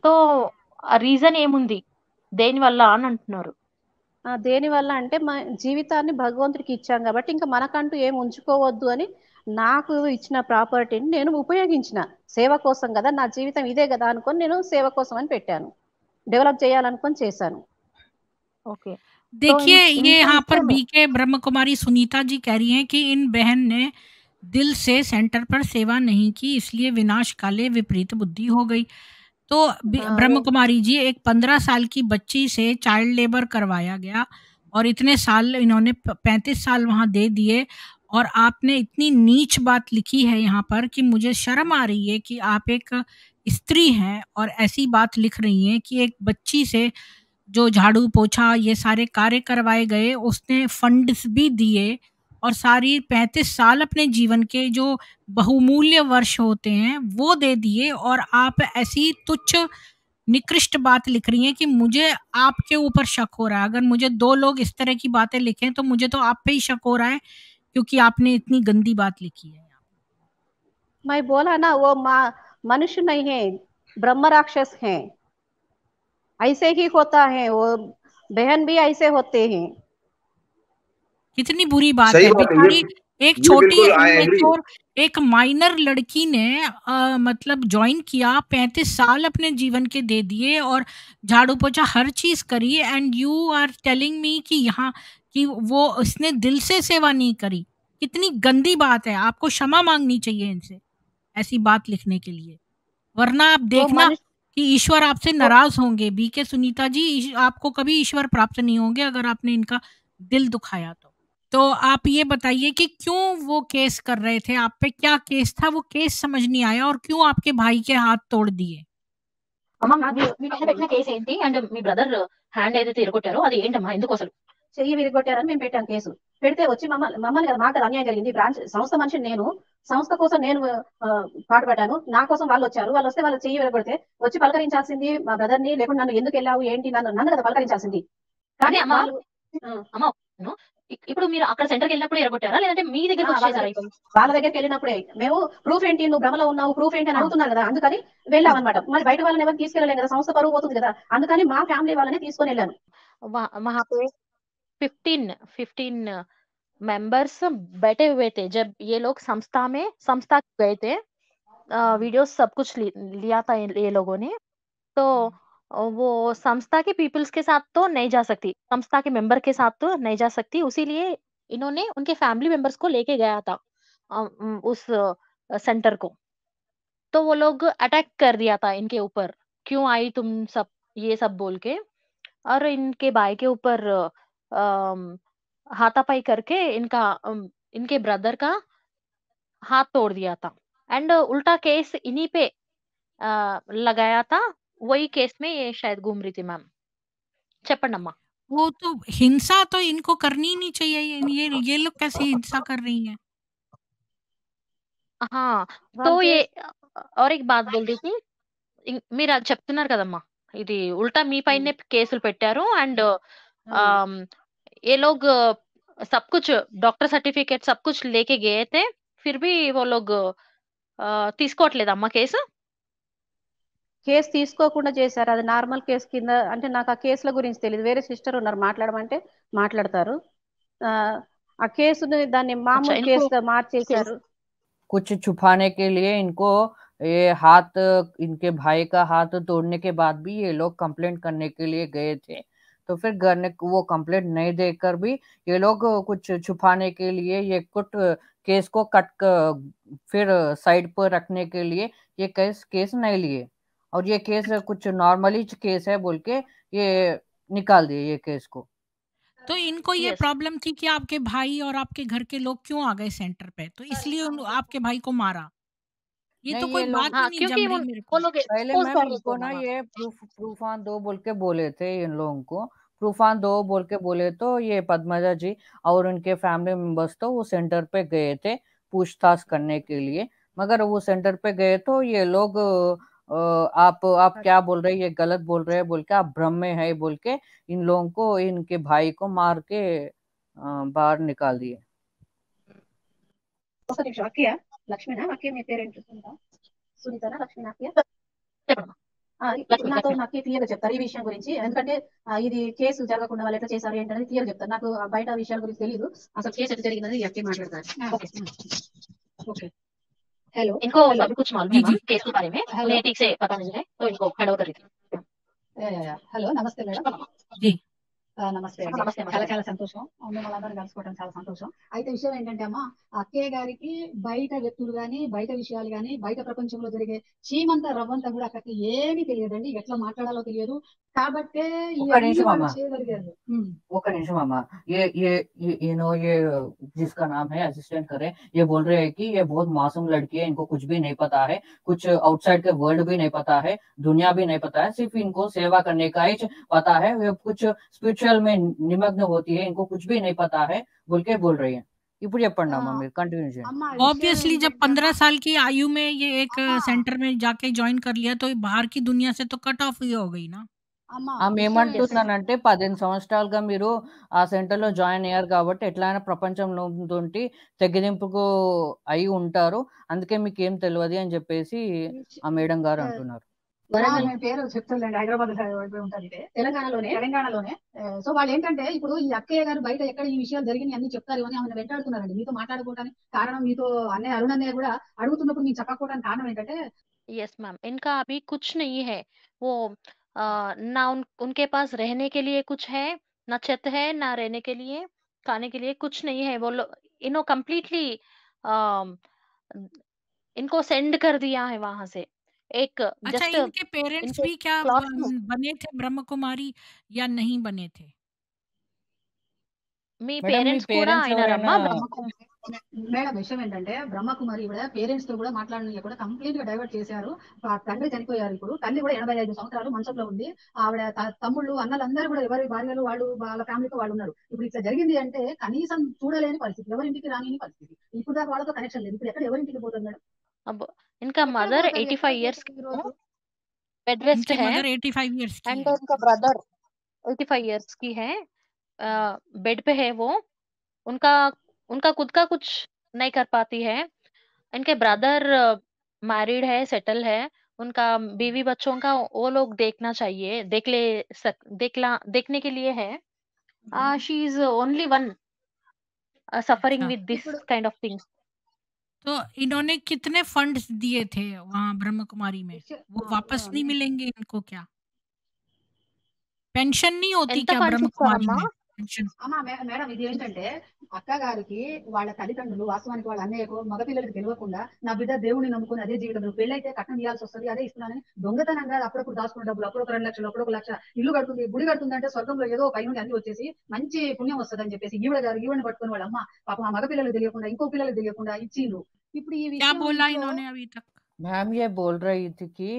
తో రీజన్ ఏముంది దేని వల్ల అని అంటున్నారు? దేని వల్ల అంటే మా జీవితాన్ని భగవంతుడికి ఇచ్చాం కాబట్టి ఇంకా మనకంటూ ఏం ఉంచుకోవద్దు అని నాకు ఇచ్చిన ప్రాపర్టీని నేను ఉపయోగించిన సేవ కోసం కదా, నా జీవితం ఇదే కదా అనుకొని నేను సేవ కోసం అని పెట్టాను, డెవలప్ చేయాలనుకొని చేశాను. ఓకే. देखिए ये इनके यहाँ पर विषय में बीके ब्रह्म कुमारी सुनीता जी कह रही हैं कि इन बहन ने दिल से सेंटर पर सेवा नहीं की, इसलिए विनाश काले विपरीत बुद्धि हो गई। तो ब्रह्म वो कुमारी जी, एक 15 साल की बच्ची से चाइल्ड लेबर करवाया गया और इतने साल इन्होंने 35 साल वहां दे दिए, और आपने इतनी नीच बात लिखी है यहाँ पर कि मुझे शर्म आ रही है कि आप एक स्त्री हैं और ऐसी बात लिख रही हैं कि एक बच्ची से जो झाड़ू पोछा ये सारे कार्य करवाए गए, उसने फंड्स भी दिए और सारी 35 साल अपने जीवन के जो बहुमूल्य वर्ष होते हैं वो दे दिए, और आप ऐसी तुच्छ निकृष्ट बात लिख रही हैं कि मुझे आपके ऊपर शक हो रहा है। अगर मुझे 2 लोग इस तरह की बातें लिखें तो मुझे तो आप पे ही शक हो रहा है, क्योंकि आपने इतनी गंदी बात लिखी है। मैं बोला ना, वो मनुष्य नहीं है, ब्रह्म राक्षस हैं, ऐसे ही होता है, वो बहन भी ऐसे होते हैं। कितनी बुरी बात सही है। बात है बेचारी एक ये छोटी बिल्कुल आई एग्री। इमेच्योर एक माइनर लड़की ने मतलब ज्वाइन किया, 35 साल अपने जीवन के दे दिए और झाड़ू पोछा हर चीज करी, and you are telling me कि यहाँ कि वो उसने दिल से सेवा नहीं करी। कितनी गंदी बात है। आपको क्षमा मांगनी चाहिए इनसे ऐसी बात लिखने के लिए, वरना आप वो देखना मनुष्य कि ईश्वर आपसे नाराज होंगे। बीके सुनीता जी, आपको कभी ईश्वर प्राप्त नहीं होंगे अगर आपने इनका दिल दुखाया तो आप ये बताइए कि क्यों वो केस कर रहे थे आप पे? क्या केस था? वो केस समझ नहीं आया, और क्यों आपके भाई के हाथ तोड़ दिए? అమ్మ మీ పైన పెట్టిన కేసు ఏంటి అండ్ మీ బ్రదర్ హ్యాండ్ ఏదైతే ఇరగొట్టారో అది ఏంటమ్మా, ఎందుకు అసలు? చెయ్యి విరిగొట్టారని మేము పెట్టాం కేసు. పెడితే వచ్చి మమ్మల్ని కదా, మాకు అన్యాయం జరిగింది. బ్రాంచ్ సంస్థ మనిషిని నేను, సంస్థ కోసం నేను పాటుపడ్డాను. నా కోసం వాళ్ళు వచ్చారు. వాళ్ళు వస్తే వాళ్ళు చెయ్యి విరగొడితే వచ్చి పలకరించాల్సింది మా బ్రదర్ ని, లేకుండా నన్ను ఎందుకు వెళ్ళావు ఏంటి, నన్ను కదా పలకరించాల్సింది. కానీ అమ్మ వాళ్ళు అమ్మ ఇప్పుడు మీరు అక్కడ సెంటర్కి వెళ్ళినప్పుడు ఎరగొట్టారా లేదంటే మీ దగ్గరకు వచ్చేసారా? వాళ్ళ దగ్గరికి వెళ్ళినప్పుడే మేము ప్రూఫ్ ఏంటి, నువ్వు భ్రమలో ఉన్నావు, ప్రూఫ్ ఏంటి అని అడుగుతున్నారు కదా, అందుకని వెళ్ళామన్నమాట. మరి బయట వాళ్ళని ఎవరు తీసుకెళ్ళలేం కదా, సంస్థ పరువు పోతుంది కదా, అందుకని మా ఫ్యామిలీ వాళ్ళని తీసుకొని వెళ్ళాను. वहां पे 15 मेंबर्स बैठे हुए थे जब ये लोग संस्था गए थे। वीडियो सब कुछ लिया था ये लोगों ने। तो वो संस्था के पीपल्स के साथ तो नहीं जा सकती, संस्था के मेंबर के साथ तो नहीं जा सकती, उसीलिए इन्होंने उनके फैमिली मेंबर्स को लेके गया था उस सेंटर को। तो वो लोग अटैक कर दिया था इनके ऊपर, क्यों आई तुम सब, ये सब बोल के, और इनके भाई के ऊपर हाथापाई करके इनके ब्रदर का हाथ तोड़ दिया था। एंड उल्टा केस इन्हीं पे लगाया था। वही केस में ये शायद घूम रही थी मैम। చెప్పండమ్మా। वो तो हिंसा तो इनको करनी ही नहीं चाहिए। ये लोग कैसे हिंसा कर रही हैं? हाँ तो ये और एक बात बोल रही थी, మీరు అది చెప్తున్నారు కదమ్మా, ఇది ఉల్టా మీ పైనే కేసులు పెట్టారు అండ్ ये लोग सब कुछ डॉक्टर सर्टिफिकेट सब कुछ लेके गए थे, फिर भी वो लोग తీసుకోవట్లేదమ్మా కేసు? కేసు తీసుకోకుండా చేశారు. అది నార్మల్ కేసు కింద. అంటే నాకు ఆ కేసుల గురించి తెలియదు, వేరే సిస్టర్ ఉన్నారు, మాట్లాడమంటే మాట్లాడతారు. ఆ కేసుని దాన్ని మామూలు కేసుగా మార్చేశారు. कुछ छुपाने के लिए इनको ये हाथ, इनके भाई का हाथ तोड़ने के बाद भी ये लोग कंप्लेंट करने के लिए गए थे। तो फिर घर ने वो कंप्लेंट नहीं देकर भी ये लोग कुछ छुपाने के लिए ये कुछ केस को फिर साइड पर रखने के लिए ये केस नहीं लिए, और ये केस कुछ नॉर्मली केस है बोल के ये निकाल दिए ये केस को। तो इनको ये प्रॉब्लम थी कि आपके भाई और आपके घर के लोग क्यों आ गए सेंटर पे, तो इसलिए आपके भाई को मारा। ये तो कोई बात ही नहीं जम रही मेरे को। पहले मैम इनको ना ये प्रूफ ऑन दो बोल के बोले थे, इन लोगों को प्रूफ ऑन दो बोल के बोले, तो ये पद्मजा जी और उनके फैमिली मेंबर्स तो वो सेंटर पे गए थे पूछताछ करने के लिए। मगर वो सेंटर पे गए तो ये लोग आप क्या बोल रहे हैं, ये गलत बोल रहे हैं बोल के, आप भ्रम में है बोल के इन लोगों को, इनके भाई को मार के बाहर निकाल दिए। లక్ష్మీనా, మీ పేరేంటి? సునీతనా, లక్ష్మీనా? ఇప్పుడు నాకు క్లియర్ గా చెప్తారు ఈ విషయం గురించి, ఎందుకంటే ఇది కేసు జరగకుండా వాళ్ళు ఎట్లా చేశారు ఏంటనేది క్లియర్ చెప్తారు. నాకు బయట విషయాల గురించి తెలియదు, అసలు కేసు ఎట్లా జరిగిందని ఎఫ్టీ మాట్లాడతారు. ओके हेलो इनको सब कुछ मालूम है जी, मैम जी। केस के बारे में, हेलो उन्हें ठीक से पता नहीं है तो इनको हैंड ओवर कर रही थी. హలో నమస్తే మేడం. जी నమస్తే అండి. నమస్తే చాలా చాలా సంతోషం, మిమ్మల్ని అందరం కలుసుకోవడం చాలా సంతోషం. అయితే విషయం ఏంటంటే అమ్మా, అక్కయ్య గారికి బయట వ్యక్తులు గాని, బయట విషయాలు గాని, బయట ప్రపంచంలో జరిగే చీమంత రవ్వంతా కూడా అక్కడికి ఏమీ తెలియదండి, ఎట్లా మాట్లాడాలో తెలియదు. కాబట్టే ఒక్క ఇవన్నీ నిమిషం వాళ్ళు అమ్మా, చేయగలిగారు. ఒక निमिषम मामा, ये जिसका नाम है असिस्टेंट करे, ये बोल रहे हैं कि ये बहुत मासूम लड़की है, इनको कुछ भी नहीं पता है, कुछ आउटसाइड के वर्ल्ड भी नहीं पता है, दुनिया भी नहीं पता है, सिर्फ इनको सेवा करने का ही पता है, ये कुछ स्पिरिचुअल में निमग्न होती है, इनको कुछ भी नहीं पता है बोल के बोल रही है. ఇప్పుడు చెప్పండి అమ్మా, మీరు కంటిన్యూ చేయండి. అమ్మా విషయం ऑब्वियसली जब ఏంటంటే 15 साल की आयु में ये एक అమ్మా सेंटर में जाके ज्वाइन कर लिया तो बाहर की दुनिया से तो कट ऑफ ही हो गई ना. అమ్మా ఆమె విషయం ఏంటంటే ఏమంటున్నానంటే 15 సంవత్సరాలుగా మీరు ఆ సెంటర్ లో జాయిన్ అయ్యారు కాబట్టి ఎట్లయినా ప్రపంచంలో తోటి తెగదింపుకు అయి ఉంటారు, అందుకే మీకు ఏం తెలియదు అని చెప్పేసి ఆ మేడం గారు అంటున్నారు. మేము పేరు చెప్తుందండి, హైదరాబాద్ ఉంటుంది, ఇదే తెలంగాణలోనే. సో వాళ్ళు ఏంటంటే ఇప్పుడు ఈ అక్కయ్య గారు బయట ఎక్కడ ఈ విషయాలు జరిగినాయి అన్ని చెప్తారు అని ఆమెను వెంటాడుతున్నారండి. మీతో మాట్లాడుకోవడానికి కారణం, మీతో అన్నయ్య అరుణ్ అన్నయ్య కూడా అడుగుతున్నప్పుడు మీకు చెప్పకపోవడానికి కారణం ఏంటంటే यस मैम, इनका अभी कुछ नहीं है, वो ना उनके पास रहने के लिए कुछ है, ना छत है, ना रहने के लिए, खाने के लिए कुछ नहीं है. वो लोग इन्हों कम्प्लीटली इनको सेंड कर दिया है वहां से. एक अच्छा, जस्ट इनके पेरेंट्स इनके भी क्या क्लॉथ में बने थे ब्रह्म कुमारी या नहीं बने थे? మీ మేడం, మీ పేరెంట్స్ కూడా పేరెంట్స్ అయినారమ్మా ఎవరైనా బ్రహ్మకుమారి? మేడం విషయం ఏంటంటే బ్రహ్మకుమారి కూడా పేరెంట్స్ తో కూడా మాట్లాడిన కూడా కంప్లీట్ గా డైవర్ట్ చేశారు. తండ్రి చనిపోయారు, ఇప్పుడు తల్లి కూడా 85 సంవత్సరాలు మంచంలో ఉంది. ఆవిడ తమ్ముళ్ళు అన్నలందరూ కూడా ఎవరి భార్యలు వాళ్ళు వాళ్ళ ఫ్యామిలీతో వాళ్ళు ఉన్నారు. ఇప్పుడు ఇట్లా జరిగింది అంటే కనీసం చూడలేని పరిస్థితి, ఎవరింటికి రాని పరిస్థితి. ఇప్పుడు దాకా వాళ్ళతో కనెక్షన్ లేదు, ఇప్పుడు ఎక్కడ ఎవరింటికి పోతుంది మేడం? अब इनका ఎక్కడ मदर పోతుంది, 85 ఎక్కడ इयर्स పోతుంది ఈ రోజు? बेड रेस्ट इनकी है, मदर 85 इयर्स की एंड है. इनका ब्रदर 85 इयर्स की है, बेड पे है वो. उनका उनका खुद का कुछ नहीं कर पाती है. इनके ब्रदर मैरिड है, सेटल है, उनका बीवी बच्चों का वो लोग देखना चाहिए, देखने के लिए है. She is only one suffering अच्छा, विद दिस ఇప్పుడు काइंड ऑफ थिंग्स. तो इन्होंने कितने फंड्स दिए थे वहां ब्रह्म कुमारी में? वो वापस नहीं मिलेंगे इनको क्या? पेंशन नहीं होती ఎంత क्या ఫండ్స్ ब्रह्म कुमारी ఇచ్చారమ్మా? में? पेंशन అమ్మా మేడం ఇది ఏంటంటే అక్క గారికి వాళ్ళ తల్లిదండ్రులు వాస్తవానికి వాళ్ళ అన్నయ్యకు మగపిల్లలకి తెలియకుండా నా బిడ్డ దేవుడిని నమ్ముకుని అదే జీవితం, నువ్వు పెళ్ళైతే కట్నం ఇవ్వాల్సి వస్తుంది అదే ఇస్తున్నానని దొంగతనంగా అప్పుడప్పుడు దాచుకున్న డబ్బులు, అప్పుడు 2 లక్షలు, అప్పుడు 1 లక్ష, ఇల్లు కడుతుంది, గుడి కడుతుంది అంటే స్వర్గంలో ఏదో పై నుండి అన్ని వచ్చేసి మంచి పుణ్యం వస్తుంది అని చెప్పేసి ఈవిడని పట్టుకుని వాళ్ళ అమ్మ పాపం ఆ మగపిల్లలకు తెలియకుండా ఇంకో పిల్లలకు తెలియకుండా ఇచ్చిండ్రు. ఇప్పుడు ఈ क्या విషయం बोला ఇంట్లో इन्होंने अभी तक? मैम ये बोल रही थी कि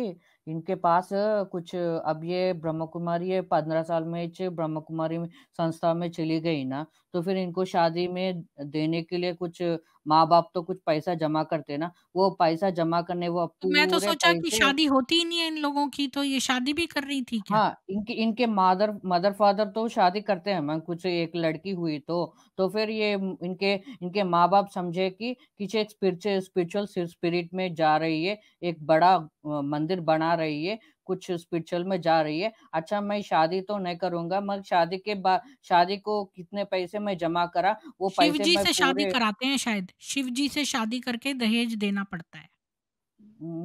इनके पास कुछ, अब ये ब्रह्म कुमारी ये 15 साल में ब्रह्म कुमारी संस्था में चली गई ना, तो फिर इनको शादी में देने के लिए कुछ माँ बाप तो कुछ पैसा जमा करते ना, वो पैसा जमा करने वो तो मैं तो पूरे सोचा कि पैसे, शादी होती ही नहीं है इन लोगों की, तो ये शादी भी कर रही थी क्या? हाँ इनके मदर फादर तो शादी करते हैं मैम, कुछ एक लड़की हुई तो फिर ये इनके इनके माँ बाप समझे कि किसी एक स्पिरिचुअल स्पिरिट में जा रही है, एक बड़ा मंदिर बना रही है, कुछ स्पिरिचुअल में जा रही है, अच्छा मैं शादी तो नहीं करूंगा, मगर शादी के बाद शादी को कितने पैसे मैं जमा करा, वो शिव पैसे जी मैं से शादी पूरे, कराते हैं शायद, शिव जी से शादी करके दहेज देना पड़ता है.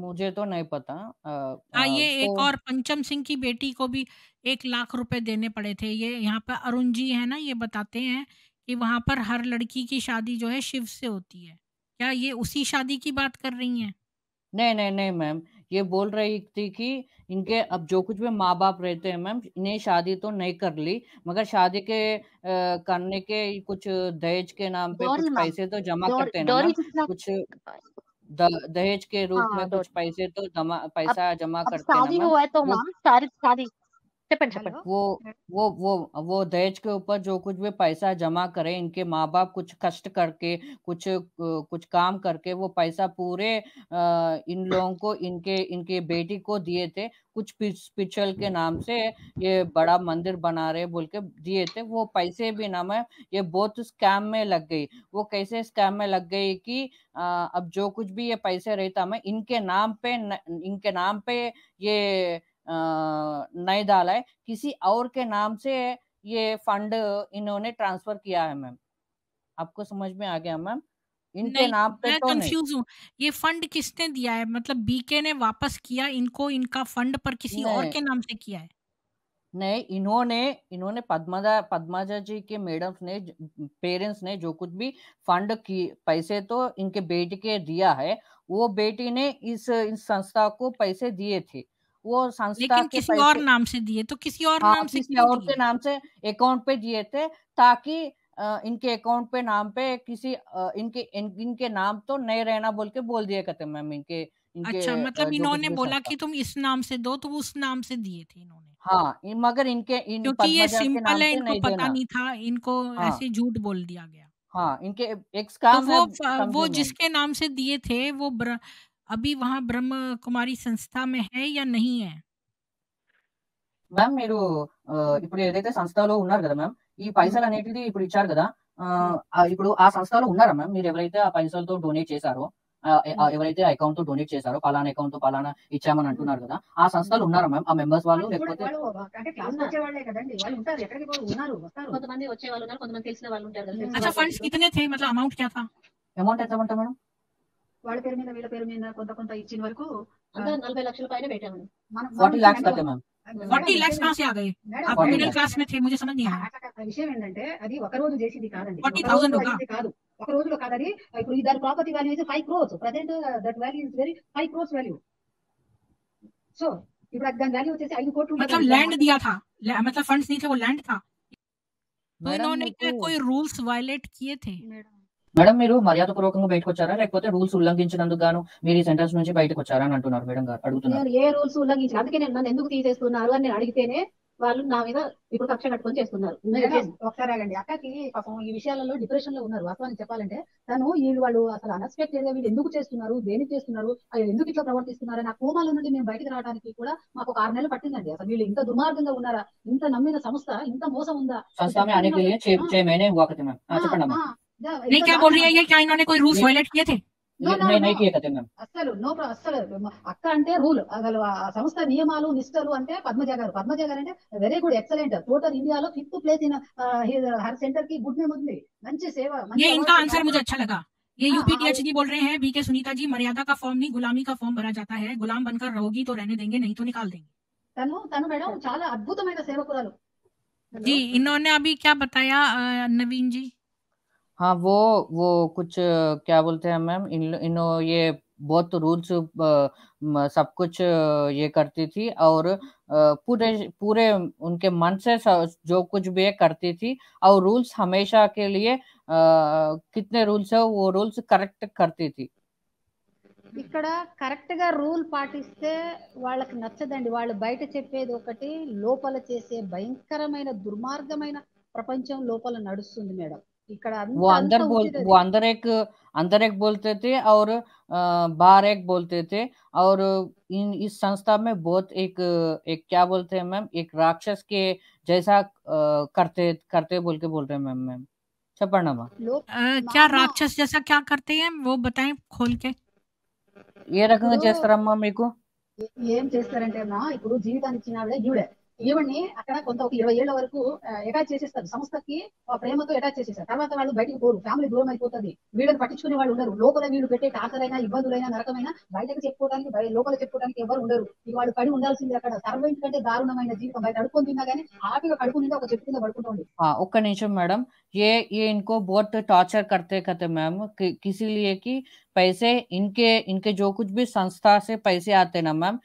मुझे तो नहीं पता। हाँ, ये एक तो और पंचम सिंह की बेटी को भी 1 लाख रुपए देने पड़े थे. ये यहाँ पे अरुण जी है ना, ये बताते हैं कि वहां पर हर लड़की की शादी जो है शिव से होती है. क्या ये उसी शादी की बात कर रही हैं? नहीं मैम, ये बोल रही थी कि इनके अब जो कुछ भी माँ बाप रहते हैं मैम, इन्हें शादी तो नहीं कर ली, मगर शादी के करने के कुछ दहेज के नाम पे डोरी कुछ मैम, पैसे तो जमा करते हैं ना डोरी मैम, जितना, कुछ दहेज के रूप हाँ में कुछ डोरी. पैसे तो अब पैसा जमा अब करते हैं ना शादी मैम, हुआ है तो वो मैम शादी చెప్పండి హలో वो दहेज के ऊपर जो कुछ भी पैसा जमा करे, इनके माँ बाप कुछ कष्ट करके कुछ काम करके वो पैसा पूरे इन लोगों को इनके इनके बेटी को दिए थे, कुछ स्पिरिचुअल के नाम से ये बड़ा मंदिर बना रहे बोल के दिए थे, वो पैसे भी ना मैं ये बहुत स्कैम में लग गई. वो कैसे स्कैम में लग गई कि अब जो कुछ भी ये पैसे रहता मैं इनके नाम पे ये नहीं डाला है, किसी और के नाम से ये फंड इन्होंने ट्रांसफर किया है मैम। आपको समझ में आ गया मैम? इनके नहीं, नाम पे मैं तो नहीं। कंफ्यूज हूँ। ये फंड किसने दिया है? मतलब बीके ने वापस किया इनको इनका फंड, पर किसी और नहीं के नाम से किया है? नहीं, इन्होंने पद्माजा जी के मैडम्स ने, पेरेंट्स ने जो कुछ भी फंड की पैसे तो इनके बेटी के दिया है, वो बेटी ने इस संस्था को पैसे दिए थे। वो संस्था लेकिन के किसी और पैसे नाम से दिए, तो किसी और हाँ नाम से किसी क्यों और दिए? के नाम से अकाउंट पे दिए थे, ताकि इनके अकाउंट पे नाम पे किसी इनके नाम तो नहीं रहना बोल के बोल दिया करते मैम। इनके इनके अच्छा, मतलब जो कुछ इन्होंने भी बोला संस्था। कि तुम इस नाम से दो, तो उस नाम से दिए थे इन्होंने, हाँ, मगर इन क्योंकि ये पद्मजा के सिंपल नाम है, से इनको नहीं पता देना। नहीं था, इनको हाँ ऐसे झूठ बोल दिया गया। हाँ, इनके एक तो काम है, वो समझिए मैम। जिसके नाम से दिए थे वो अभी वहाँ ब्रह्म कुमारी संस्था में है या नहीं है? మ్యామ్ మీరు ఇప్పుడు ఏదైతే సంస్థలో ఉన్నారు కదా మ్యామ్, ఈ పైసలు అనేటిది ఇప్పుడు ఇచ్చారు కదా, ఇప్పుడు ఆ సంస్థలో ఉన్నారా మ్యామ్? మీరు ఎవరైతే ఆ పైసలతో డొనేట్ చేశారో, ఎవరైతే అకౌంట్ తో డొనేట్ చేశారో, పలానా అకౌంట్ తో పలానా ఇచ్చామని అంటున్నారు కదా, ఆ సంస్థలు ఉన్నారా మ్యామ్? ఆ మెంబర్స్ వాళ్ళు లేకపోతే వాళ్ళు అంటే క్లాస్ వచ్చే వాళ్ళే కదండి, వాళ్ళు ఉంటారు, ఎక్కడికి పోరు, ఉన్నారు, వస్తారు. కొంతమంది వచ్చే వాళ్ళు ఉన్నారు, కొంతమంది తెలిసిన వాళ్ళు ఉంటారు కదా, తెలిసిన अच्छा, వాళ్ళు. फंड्स कितने थे? मतलब अमाउंट क्या था? అమౌంట్ ఎంత ఉంటా మేడం? వాళ్ళ పేరు మీద వీళ్ళ పేరు మీద కొంత కొంత ఇచ్చిన వరకు అందరూ 40 లక్షల పైన పెట్టాము. 40 lakhs కట్టే మ్యామ్। 40 lakhs कहाँ से आ गए? आप 40 मिडिल lakhs। क्लास में थे, मुझे समझ नहीं आया। విషయం ఏంటంటే అది ఒక రోజు చేసింది కాదండి, 40,000 ఒక రోజులో होगा। అయింది కాదు, ఒక రోజులో కాదు అది. ఇప్పుడు దాని property value is 5 crores present, that value is very 5 crores value. So ఇప్పుడు దాని వాల్యూ వచ్చేసి 5 కోట్లు मतलब ఉంటుంది. लैंड दिया था, मतलब फंड्स नहीं थे, वो लैंड था। तो మేడం इन्होंने क्या మీకు कोई रूल्स वायलेट किए थे? మేడం మీరు మర్యాదపూర్వకంగా బయటకు వచ్చారా, లేకపోతే రూల్స్ ఉల్లంఘించినందుకు గాను మీరు ఈ సెంటెన్స్ నుంచి బయటకు వచ్చారా అని అంటున్నారు మేడం గారు, అడుగుతున్నారు. నేను ఏ రూల్స్ ఉల్లంఘించి, అందుకే నేను నన్ను ఎందుకు తీసేస్తున్నారు అని నేను అడిగితేనే వాళ్ళు నా మీద ఇప్పుడు కక్ష కట్టుకొని చేస్తున్నారు. ఒకసారి ఆగండి, అక్కకి పాపం ఈ విషయాలలో డిప్రెషన్ లో ఉన్నారు. వాస్తవానికి చెప్పాలంటే తను వాళ్ళు అసలు అన్ఎక్స్పెక్టెడ్ గా వీళ్ళు ఎందుకు చేస్తున్నారు, దేనికి చేస్తున్నారు, ఎందుకు ఇట్లా ప్రవర్తిస్తున్నారు అని ఆ కోమాల నుండి మేము బయటకు రావడానికి కూడా మాకు ఒక 6 నెలలు పట్టిందండి. అసలు వీళ్ళు ఇంత దుర్మార్గంగా ఉన్నారా, ఇంత నమ్మిన సంస్థ ఇంత మోసం ఉందా? संस्था में आने के लिए 6 महीने हुआ करते मैम। చెప్పండి అమ్మా। नहीं, क्या बोल रही है ये? क्या इन्होंने कोई रूल्स वायलेट किए थे? नहीं किए कहते मैम। అసలు అసలు అక్క అంటే రూల్, అసలు ఆ సంస్థ నియమాలు నిష్టలు అంటే పద్మజ గారు అంటే వెరీ గుడ్, ఎక్సలెంట్, టోటల్ ఇండియాలో 5th place in her centre కి గుడ్ నేమ్ ఉంది, మంచి సేవ, ये इनका आंसर मुझे अच्छा लगा। ये यूपीटीएच जी बोल रहे हैं, बीके सुनीता जी, मर्यादा का फॉर्म नहीं गुलामी का फॉर्म भरा जाता है, गुलाम बनकर रहोगी तो रहने देंगे, नहीं तो निकाल देंगे। తను మేడం చాలా అద్భుతమైన సేవకురాలు जी। इन्होंने अभी क्या बताया नवीन जी? हाँ, वो कुछ क्या बोलते हैं मैम, ये बहुत रूल्स सब कुछ ये करती थी, और पूरे उनके मन से जो कुछ भी करती थी, और रूल्स हमेशा के लिए कितने रूल्स है वो रूल्स करेक्ट करती थी। ఇక్కడ కరెక్ట్ గా రూల్ పాటిస్తే వాళ్ళకి నచ్చదండి. వాళ్ళు బయట చెప్పేది ఒకటి, లోపల చేసే భయంకరమైన దుర్మార్గమైన ప్రపంచం లోపల నడుస్తుంది మేడం. ఇక్కడ वो अंदर एक बोलते थे और बाहर एक बोलते थे, और इस संस्था में बहुत एक क्या बोलते हैं मैम, एक राक्षस के जैसा करते बोल रहे हैं मैम। చెప్పండి అమ్మా। क्या राक्षस जैसा क्या करते हैं वो बताएं खोल के। ఏ రకంగా చేస్తారమ్మా మీకు? ఏం చేస్తారంటే అమ్మా, ఇప్పుడు జీవితాన్ని ఇచ్చిన ఆవిడ ఈవిడ్ని అక్కడ కొంత ఒక 20 ఏళ్ల వరకు అటాచ్ చేసేస్తారు, సంస్థకి ప్రేమతో అటాచ్ చేసేస్తారు. తర్వాత వాళ్ళు బయటకు పోరు, ఫ్యామిలీ దూరం అయిపోతుంది, వీళ్ళని పట్టించుకునే వాళ్ళు ఉండరు. లోపల వీళ్ళు పెట్టే టార్చర్ అయినా, ఇబ్బందులైనా, నరకమైనా బయటకు చెప్పుకోవడానికి, లోపల చెప్పుకోవడానికి ఎవరు ఉండరు. వాళ్ళు పడి ఉండాల్సింది అక్కడ సర్వెంట్ కంటే దారుణమైన జీవితం. బయట అడుక్కొని తిన్నా గానీ హ్యాపీగా కడుపు నిండా ఒక చెట్టు కింద పడుకుంటుంది. ఒక్క నిమిషం మేడం, ये इनको बहुत टॉर्चर करते मैम, किसी लिए कि पैसे इनके जो कुछ भी संस्था से पैसे आते ना मैम,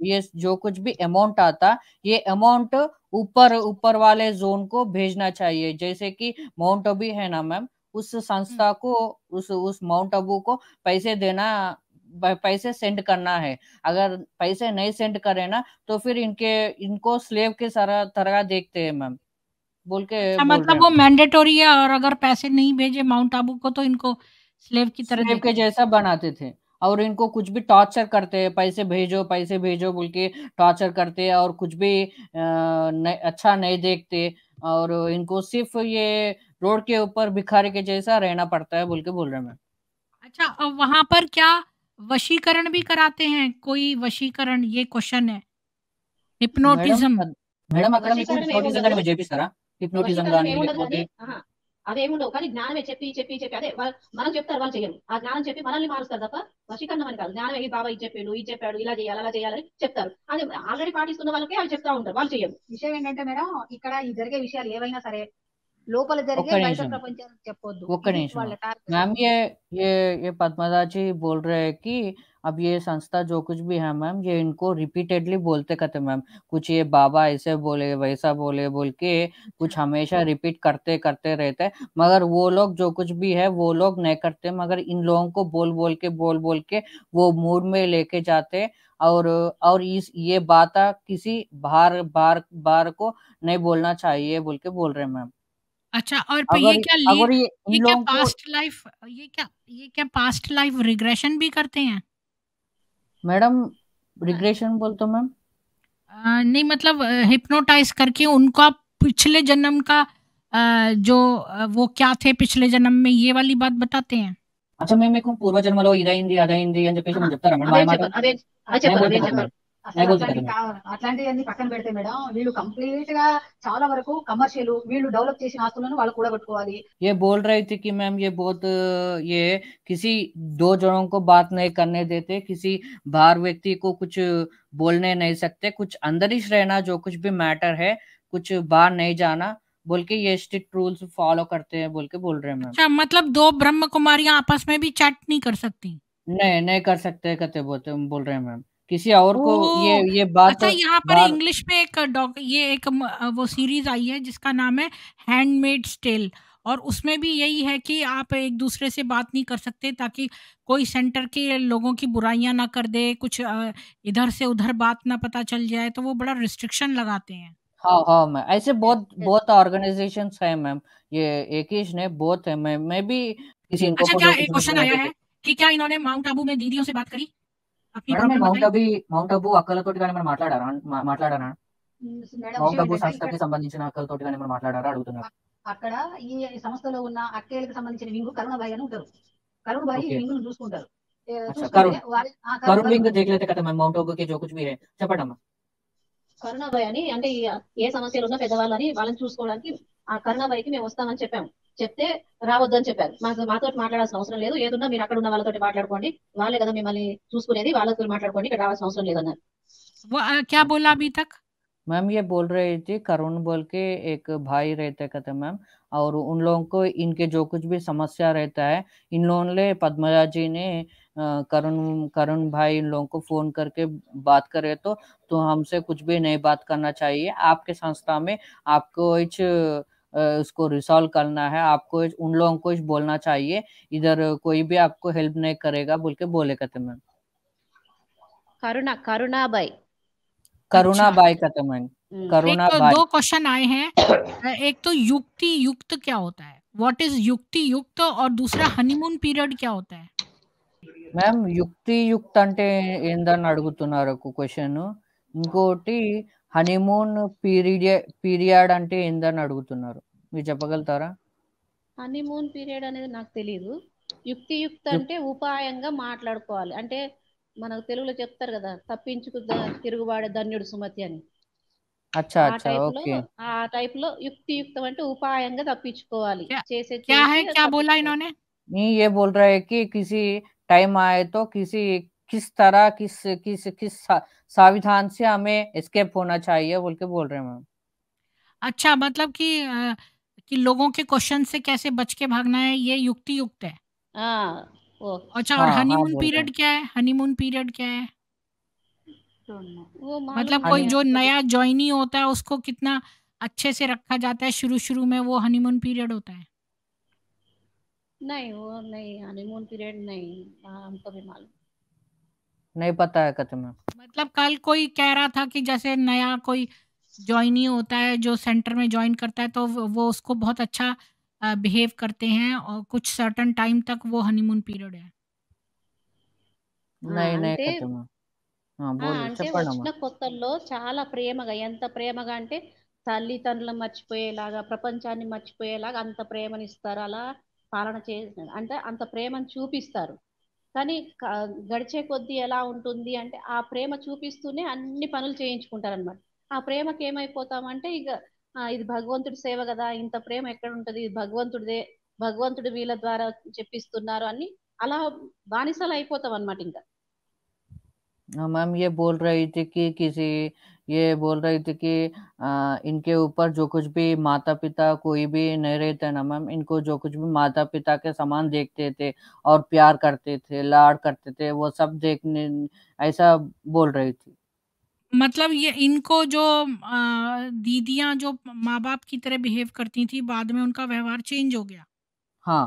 ये जो कुछ भी अमाउंट आता, ये अमाउंट ऊपर वाले जोन को भेजना चाहिए। जैसे कि माउंट आबू है ना मैम, उस संस्था को उस माउंट आबू को पैसे देना, पैसे सेंड करना है। अगर पैसे नहीं सेंड करे ना तो फिर इनको स्लेव के तरह देखते हैं मैम बोल के। अच्छा, मतलब वो मैंडेटरी है, और अगर पैसे नहीं भेजे माउंट आबू को तो इनको स्लेव की तरह स्लेव के जैसा बनाते थे, और इनको कुछ भी टॉर्चर करते, पैसे भेजो बोल के टॉर्चर करते, और कुछ भी अच्छा नहीं देखते, और इनको सिर्फ ये रोड के ऊपर भिखारी के जैसा रहना पड़ता है बोल के बोल रहे हैं। अच्छा, वहां पर क्या वशीकरण भी कराते हैं? कोई वशीकरण, ये क्वेश्चन है। మేడం హిప్నోటిజం మేడం అక్కడ మీకు వశీకరణం హిప్నోటిజం ఏముండదు, కానీ మీరు చేపిస్తారా? హిప్నోటిజం వశీకరణం కానీ ఏముండదు లేకపోతే కానీ అవేముండవు, కానీ జ్ఞానమే చెప్పి చెప్పి చెప్పి అదే మనం చెప్తారు, వాళ్ళు చేయరు. ఆ జ్ఞానం చెప్పి మనల్ని మారుస్తారు తప్ప వశీకరణం అని కాదు. జ్ఞానం ఈ బాబా ఇది చెప్పాడు, ఇది చెప్పాడు, ఇలా చేయాలి అలా చేయాలని చెప్తారు. అది ఆల్రెడీ పాటిస్తున్న వాళ్ళకే అవి చెప్తా ఉంటారు, వాళ్ళు చేయరు. విషయం ఏంటంటే మేడం, ఇక్కడ ఈ జరిగే విషయాలు ఏవైనా సరే లోపల జరిగే ఒక్క బయట నిమిషం ప్రపంచానికి చెప్పొద్దు. ఒక్క ఇది निमिषम వాళ్ళ టార్గెట్. मैम ये पद्मजा जी बोल रहे हैं कि अब ये संस्था जो कुछ भी है मैम ये इनको रिपीटेडली बोलते कहते मैम, कुछ ये बाबा ऐसे बोले वैसा बोले बोल के कुछ हमेशा रिपीट करते करते रहते हैं, मगर वो लोग जो कुछ भी है वो लोग नहीं करते, मगर इन लोगों को बोल बोल के वो मूड में लेके जाते और ये बात किसी बाहर बाहर बाहर को नहीं बोलना चाहिए बोल के बोल रहे हैं मैम। अच्छा, और ये अगर क्या अगर ये ये इन क्या लोगों को पास्ट लाइफ, ये क्या पास्ट लाइफ रिग्रेशन भी करते हैं? मैडम रिग्रेशन बोल तो मैम नहीं, मतलब हिप्नोटाइज करके उनको आप पिछले जन्म का जो वो क्या थे पिछले जन्म में, ये वाली बात बताते हैं? अच्छा मैम मेरे को पूर्व जन्मలో ఇదైంది అదైంది అని చెప్పేసి మనం చెప్తారా మేడం? అవేం మాయ మాట చెప్పరు, అదే నేను చెప్పరు, బోల్తే అవేం కదా చెప్పరు. మేడం, అసలు నేను బోల్తే కదా మేడం. అట్లాంటివన్నీ పక్కన పెడితే మేడం, వీళ్ళు కంప్లీట్ గా చాలా వరకు కమర్షియల్, వీళ్ళు డెవలప్ చేసిన ఆస్తులను వాళ్ళు కూడగట్టుకోవాలి. ये बोल रही थी कि मैम ये बहुत ये किसी दो जनों को बात नहीं करने देते, किसी बाहर व्यक्ति को कुछ बोलने नहीं सकते, कुछ अंदर ही रहना, जो कुछ भी मैटर है कुछ बाहर नहीं जाना बोल के ये स्ट्रिक्ट रूल्स फॉलो करते हैं बोल के बोल रहे हैं मैम। अच्छा, मतलब दो ब्रह्म कुमारियां आपस में भी चैट नहीं कर सकती? नहीं कर सकते कहते बोलते बोल रहे हैं मैम, किसी और को ओह, ये बात अच्छा, यहाँ पर बाहर इंग्लिश में एक वो सीरीज आई है जिसका नाम है हैंडमेड्स टेल, और उसमें भी यही है कि आप एक दूसरे से बात नहीं कर सकते ताकि कोई सेंटर के लोगों की बुराइयां ना कर दे, कुछ इधर से उधर बात ना पता चल जाए, तो वो बड़ा रिस्ट्रिक्शन लगाते हैं। हाँ मैम, ऐसे बहुत Yes. बहुत ऑर्गेनाइजेशंस है मैम, ये एक ही नहीं बहुत है। मैं भी किसी इनको अच्छा, को क्या जो कुछ एक भी क्वेश्चन बोलने आया देते है कि क्या इन्होंने माउंट आबू में दीदियों से बात करी, अपनी మేడం నేను प्रॉब्लम మౌంట్ बताई? అబూ అక్కలతోటి కానీ మనం మాట్లాడారా మేడం మౌంట్ విషయం అబూ ఏంటంటే, ఇక్కడ సంస్థకి సంబంధించిన అక్కలతోటి కానీ మనం మాట్లాడారా అడుగుతున్నారు. అక్కడ ఈ సంస్థలో ఉన్న అక్కేలకు సంబంధించిన వింగు కరుణాబాయి అని ఉంటారు. కరుణాబాయి ఈ ఓకే వింగును చూసుకుంటారు. అచ్చా చూసుకుంటే కరుణ్ కరుణ్ కరుణ్ వింగ్ देख लेते కదా మేము మౌంట్ అబూ के जो कुछ भी है చెప్పండి అమ్మా. కరుణాబాయి అని, అంటే ఏ సమస్యలు ఉన్నా పెద్దవాళ్ళని వాళ్ళని చూసుకోవడానికి ఆ కరుణాబాయికి మేము వస్తామని చెప్పాము. చెప్తే రావద్దని చెప్పారు. మాతో మాట్లాడాల్సిన అవసరం లేదు, ఏదున్నా మీరు అక్కడ ఉన్న వాళ్ళతో మాట్లాడుకోండి, వాళ్ళే కదా మిమ్మల్ని చూసుకునేది, వాళ్ళతో మాట్లాడుకోండి, ఇక్కడ రావాల్సిన అవసరం లేదన్నారు. वो क्या बोला अभी तक? मैम ये बोल रही थी करुण बोल के एक भाई रहते कहते मैम, और उन लोगों को इनके जो कुछ भी समस्या रहता है इन लोगों ने पद्मजा जी ने करुण भाई इन लोगों को फोन करके बात करे तो हमसे कुछ भी नहीं बात करना चाहिए, आपके संस्था में आपको उसको रिसॉल्व करना है, आपको उन लोगों को बोलना चाहिए, इधर कोई भी आपको हेल्प नहीं करेगा बोल के बोले कहते मैम। కరుణాబాయి करुणा अच्छा, बाई कहते मैम, करुणा एक बाई। दो क्वेश्चन आए हैं। एक तो युक्ति युक्त क्या होता है, व्हाट इज युक्ति युक्त, और दूसरा हनीमून पीरियड क्या होता है? మ్యామ్ యుక్త అంటే ఏందని అడుగుతున్నారు ఒక క్వశ్చన్, ఇంకోటి హనీమూన్ పీరియడ్ అంటే ఏందని అడుగుతున్నారు, మీరు చెప్పగలుగుతారా? హనీమూన్ పీరియడ్ అనేది నాకు తెలియదు. యుక్త అంటే ఉపాయంగా మాట్లాడుకోవాలి, అంటే మనకు తెలుగులో చెప్తారు కదా, తప్పించుకు తిరుగుబాడే ధన్యుడు సుమతి అని. అచ్చా ఆ అచ్చా టైప్ లో ఓకే ఆ యుక్తం అంటే ఉపాయంగా తప్పించుకోవాలి, क्या చేసి है, क्या बोला इन्होंने? नहीं ये बोल रहा है कि किसी टाइम आए तो किस तरह किस सावधान से हमें एस्केप होना चाहिए बोल के बोल रहे हैं मैम। अच्छा, मतलब कि लोगों के क्वेश्चन से कैसे बच के भागना है, ये युक्ति युक्त है। वो अच्छा, और हाँ हनीमून बोल रहे पीरियड हैं। क्या है? हनीमून पीरियड क्या है? वो मालूम मतलब नहीं कोई है जो आपको। नया ज्वाइनी होता है उसको कितना अच्छे से रखा जाता है शुरू में, वो हनीमून पीरियड होता है। नहीं, वो नहीं, हनीमून पीरियड नहीं, हमको भी मालूम नहीं पता है कहते मैम। मतलब कल कोई कह रहा था कि जैसे नया कोई ज्वाइनी होता है जो सेंटर में ज्वाइन करता है, तो वो उसको बहुत अच्छा बिहेव करते हैं, और कुछ सर्टन टाइम तक वो हनीमून पीरियड है। नहीं అంటే कहते मैम। हाँ बोलिए అంటే చెప్పండి వచ్చిన అమ్మా। కొత్తల్లో చాలా ప్రేమగా, ఎంత ప్రేమగా అంటే తల్లిదండ్రులను మర్చిపోయేలాగా, ప్రపంచాన్ని మర్చిపోయేలాగా అంత ప్రేమనిస్తారు, అలా పాలన చే అంటే అంత ప్రేమను చూపిస్తారు. కానీ గడిచే కొద్దీ ఎలా ఉంటుంది అంటే ఆ ప్రేమ చూపిస్తూనే అన్ని పనులు చేయించుకుంటారనమాట. ఆ ప్రేమకి ఏమైపోతామంటే ఇక ఇది భగవంతుడి సేవ కదా, ఇంత ప్రేమ ఎక్కడ ఉంటది, ఇది భగవంతుడిదే, భగవంతుడు వీళ్ళ ద్వారా చెప్పిస్తున్నారు అని అలా బానిసలు అయిపోతాం అనమాట ఇంకా. मैम ये बोल रही थी कि ये बोल रही थी कि इनके ऊपर जो कुछ भी माता पिता कोई भी नहीं रहता ना मैम, इनको जो कुछ भी माता पिता के समान देखते थे और प्यार करते थे, लाड करते थे, वो सब देखने ऐसा बोल रही थी। मतलब ये इनको जो दीदियां जो माँ बाप की तरह बिहेव करती थी, बाद में उनका व्यवहार चेंज हो गया। हाँ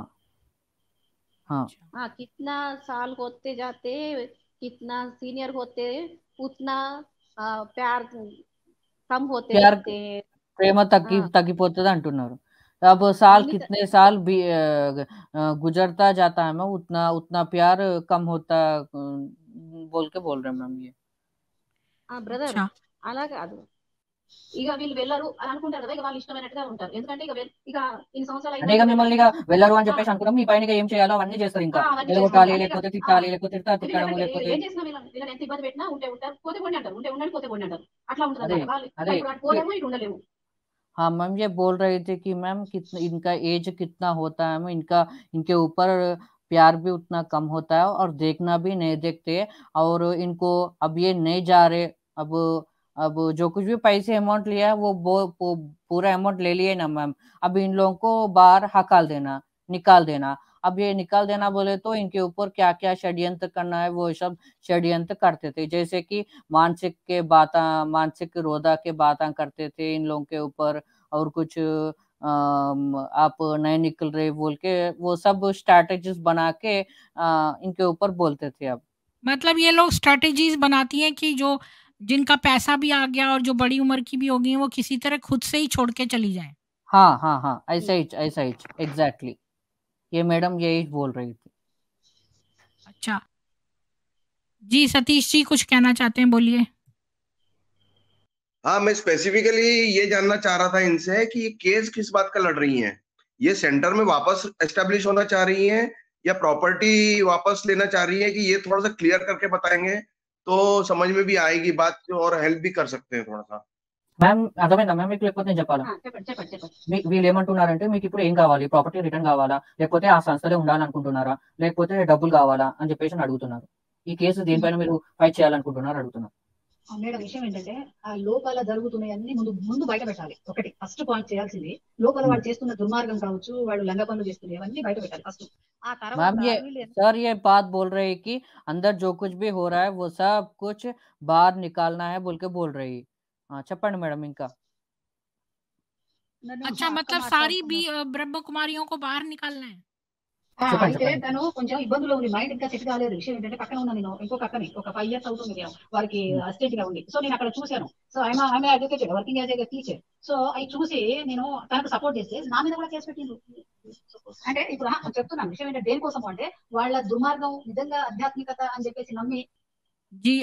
हाँ हाँ, कितना साल होते जाते, कितना सीनियर होते, उतना प्यार कम होते प्यार जाते हैं। ప్రేమ తగ్గిపోతుంది అంటున్నారు. अब साल नहीं कितने साल भी गुजरता जाता है मैम, उतना उतना प्यार कम होता बोल के बोल रहे हैं मैम ये। బ్రదర్ अच्छा, అలా కాదు, ఇక వీళ్ళు వెళ్ళరు అని అనుకుంటారు కదా, ఇక వాళ్ళు ఇష్టమైనట్టుగా ఉంటారు. ఎందుకంటే ఇక ఇన్ని సంవత్సరాలు అంటే ఇక మిమ్మల్ని ఇక అయిపోయింది. వెళ్ళరు అని చెప్పేసి అనుకున్నాం, మీ పైన ఇక ఏం చేయాలో అవన్నీ చేస్తారు, ఇంకా అవన్నీ నిలగొట్టాలి, చేసుకుంటారు. లేకపోతే తిట్టాలి, లేకపోతే తిట్టడము, ఎందుకంటే లేకపోతే ఏం చేసినా వీళ్ళని ఎంత ఇబ్బంది పెట్టినా ఉంటే ఉంటారు, పోతే పోండి అంటారు, ఉంటే ఉండండి, పోతే పోండి అంటారు. అట్లా ఉంటుంది అదే అన్నమాట. వాళ్ళు అదే ఇప్పుడు అటు పోలేము, ఇటు ఉండలేము. हाँ मैम ये बोल रहे थे कि मैम कितना इनका एज कितना होता है मैम, इनके ऊपर प्यार भी उतना कम होता है और देखना भी नहीं देखते, और इनको अब ये नहीं जा रहे। अब अब जो कुछ भी पैसे अमाउंट लिया है वो पूरा अमाउंट ले लिए ना मैम, अब इन लोगों को बाहर हकाल देना, निकाल देना। अब ये निकाल देना बोले तो इनके ऊपर क्या क्या षड्यंत्र करना है वो सब षड्यंत्र करते थे, जैसे कि मानसिक रोधा के बातें करते थे इन लोगों के ऊपर, और कुछ आप नहीं निकल रहे बोल के वो सब स्ट्रैटेजीज बना के इनके ऊपर बोलते थे। अब मतलब ये लोग स्ट्रेटेजीज बनाती हैं कि जो जिनका पैसा भी आ गया और जो बड़ी उम्र की भी हो गई वो किसी तरह खुद से ही छोड़ के चली जाए। हाँ हाँ हाँ ऐसा ही एग्जैक्टली ये मैडम यही बोल रही थी। अच्छा जी, सतीश जी कुछ कहना चाहते हैं, बोलिए। हाँ, मैं स्पेसिफिकली ये जानना चाह रहा था इनसे कि ये केस किस बात का लड़ रही हैं। ये सेंटर में वापस एस्टेब्लिश होना चाह रही हैं या प्रॉपर्टी वापस लेना चाह रही है, कि ये थोड़ा सा क्लियर करके बताएंगे तो समझ में भी आएगी बात, और हेल्प भी कर सकते हैं थोड़ा सा। మ్యామ్ అర్థమైందా మ్యామ్ మీకు, లేకపోతే నేను చెప్పాలా? చెప్పండి. వీళ్ళు ఏమంటున్నారంటే మీకు ఇప్పుడు ఏం కావాలి, ప్రాపర్టీ రిటర్న్ కావాలా, లేకపోతే ఆ సంస్థలే ఉండాలనుకుంటున్నారా, లేకపోతే డబ్బులు కావాలా అని చెప్పేసి అడుగుతున్నారు. ఈ కేసు దేనిపైన మీరు ఫైట్ చేయాలనుకుంటున్నారు అడుగుతున్నారు. మేడం విషయం ఏంటంటే ఆ లోపల జరుగుతున్నాయన్నీ ముందు బయట పెట్టాలి. ఒకటి ఫస్ట్ పాయింట్ చేయాల్సింది, లోపల వాడు చేస్తున్న దుర్మార్గం కావచ్చు, వాడు లంగ పనులు చేస్తున్నాయి, అవన్నీ బయట పెట్టాలి ఫస్ట్. ఆ తర్వాత मैम ये बात बोल रहे हैं कि अंदर जो कुछ भी हो रहा है वो सब कुछ बाहर निकालना है बोल के बोल रही। हाँ చెప్పండి మేడం ఇంకా। अच्छा मतलब सारी भी ब्रह्म कुमारियों को बाहर निकालना है। అయితే తను కొంచెం ఇబ్బందులో ఉంది, మైండ్ ఇంకా సెట్ కాలేదు. విషయం ఏంటంటే పక్కన ఉన్నా నేను ఇంకొక అక్కని, ఒక 5 years అవుతుంది నేను వారికి అసిస్టెంట్ గా ఉంది. సో నేను అక్కడ చూశాను. సో ఆమె advocated, working as a teacher. So అవి చూసి నేను తనకు సపోర్ట్ చేస్తే నా మీద కూడా కేసు పెట్టిండ్రు. అంటే ఇప్పుడు చెప్తున్నాను విషయం ఏంటంటే దేనికోసం అంటే వాళ్ళ దుర్మార్గం నిజంగా ఆధ్యాత్మికత అని చెప్పేసి నమ్మి। जी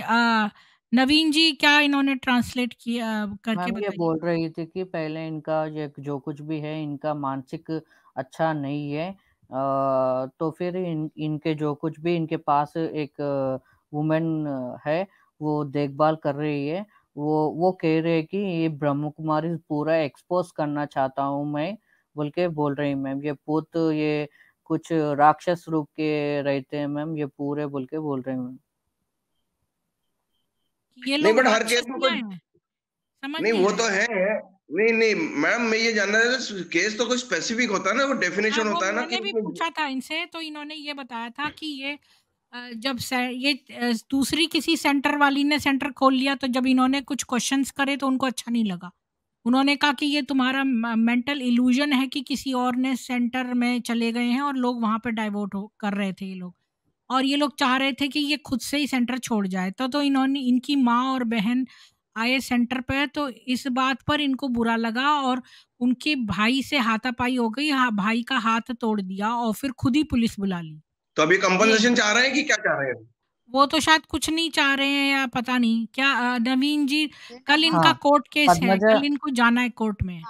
नवीन जी क्या इन्होंने ट्रांसलेट किया करके मैम ये बताइए। बोल रही थी कि पहले इनका जो कुछ भी है इनका मानसिक अच्छा नहीं है, तो फिर इनके जो कुछ भी इनके पास एक वुमेन है वो देखभाल कर रही है, वो कह रहे हैं कि ये ब्रह्म कुमारी पूरा एक्सपोज करना चाहता हूँ मैं बोल के बोल रही मैम। ये पूत ये कुछ राक्षस रूप के रहते हैं मैम, ये पूरे बोल के बोल रहे मैम। ये नहीं लोग बट हर केस राक्षस में क्या कोई है समझ नहीं, नहीं वो आया। तो है। नहीं मैम, मैं ये जानना था केस तो कुछ स्पेसिफिक होता है ना, वो हाँ, डेफिनेशन वो होता है ना मैंने भी पूछा था इनसे, तो इन्होंने ये बताया था कि ये जब ये दूसरी किसी सेंटर वाली ने सेंटर खोल लिया तो जब इन्होंने कुछ क्वेश्चंस करे तो उनको अच्छा नहीं लगा। उन्होंने कहा कि ये तुम्हारा मेंटल इल्यूजन है कि किसी और ने सेंटर में चले गए हैं और लोग वहां पे डाइवर्ट कर रहे थे ये लोग, और ये लोग चाह रहे थे कि ये खुद से ही सेंटर छोड़ जाए। तो इन्होंने इनकी माँ और बहन आए सेंटर पे, तो इस बात पर इनको बुरा लगा और उनके भाई से हाथापाई हो गई। भाई का हाथ तोड़ दिया और फिर खुद ही पुलिस बुला ली। तो अभी कंपनसेशन चाह रहे हैं कि क्या चाह रहे हैं? वो तो शायद कुछ नहीं चाह रहे हैं या पता नहीं क्या। नवीन जी कल इनका कोर्ट केस है, कल इनको जाना है कोर्ट में।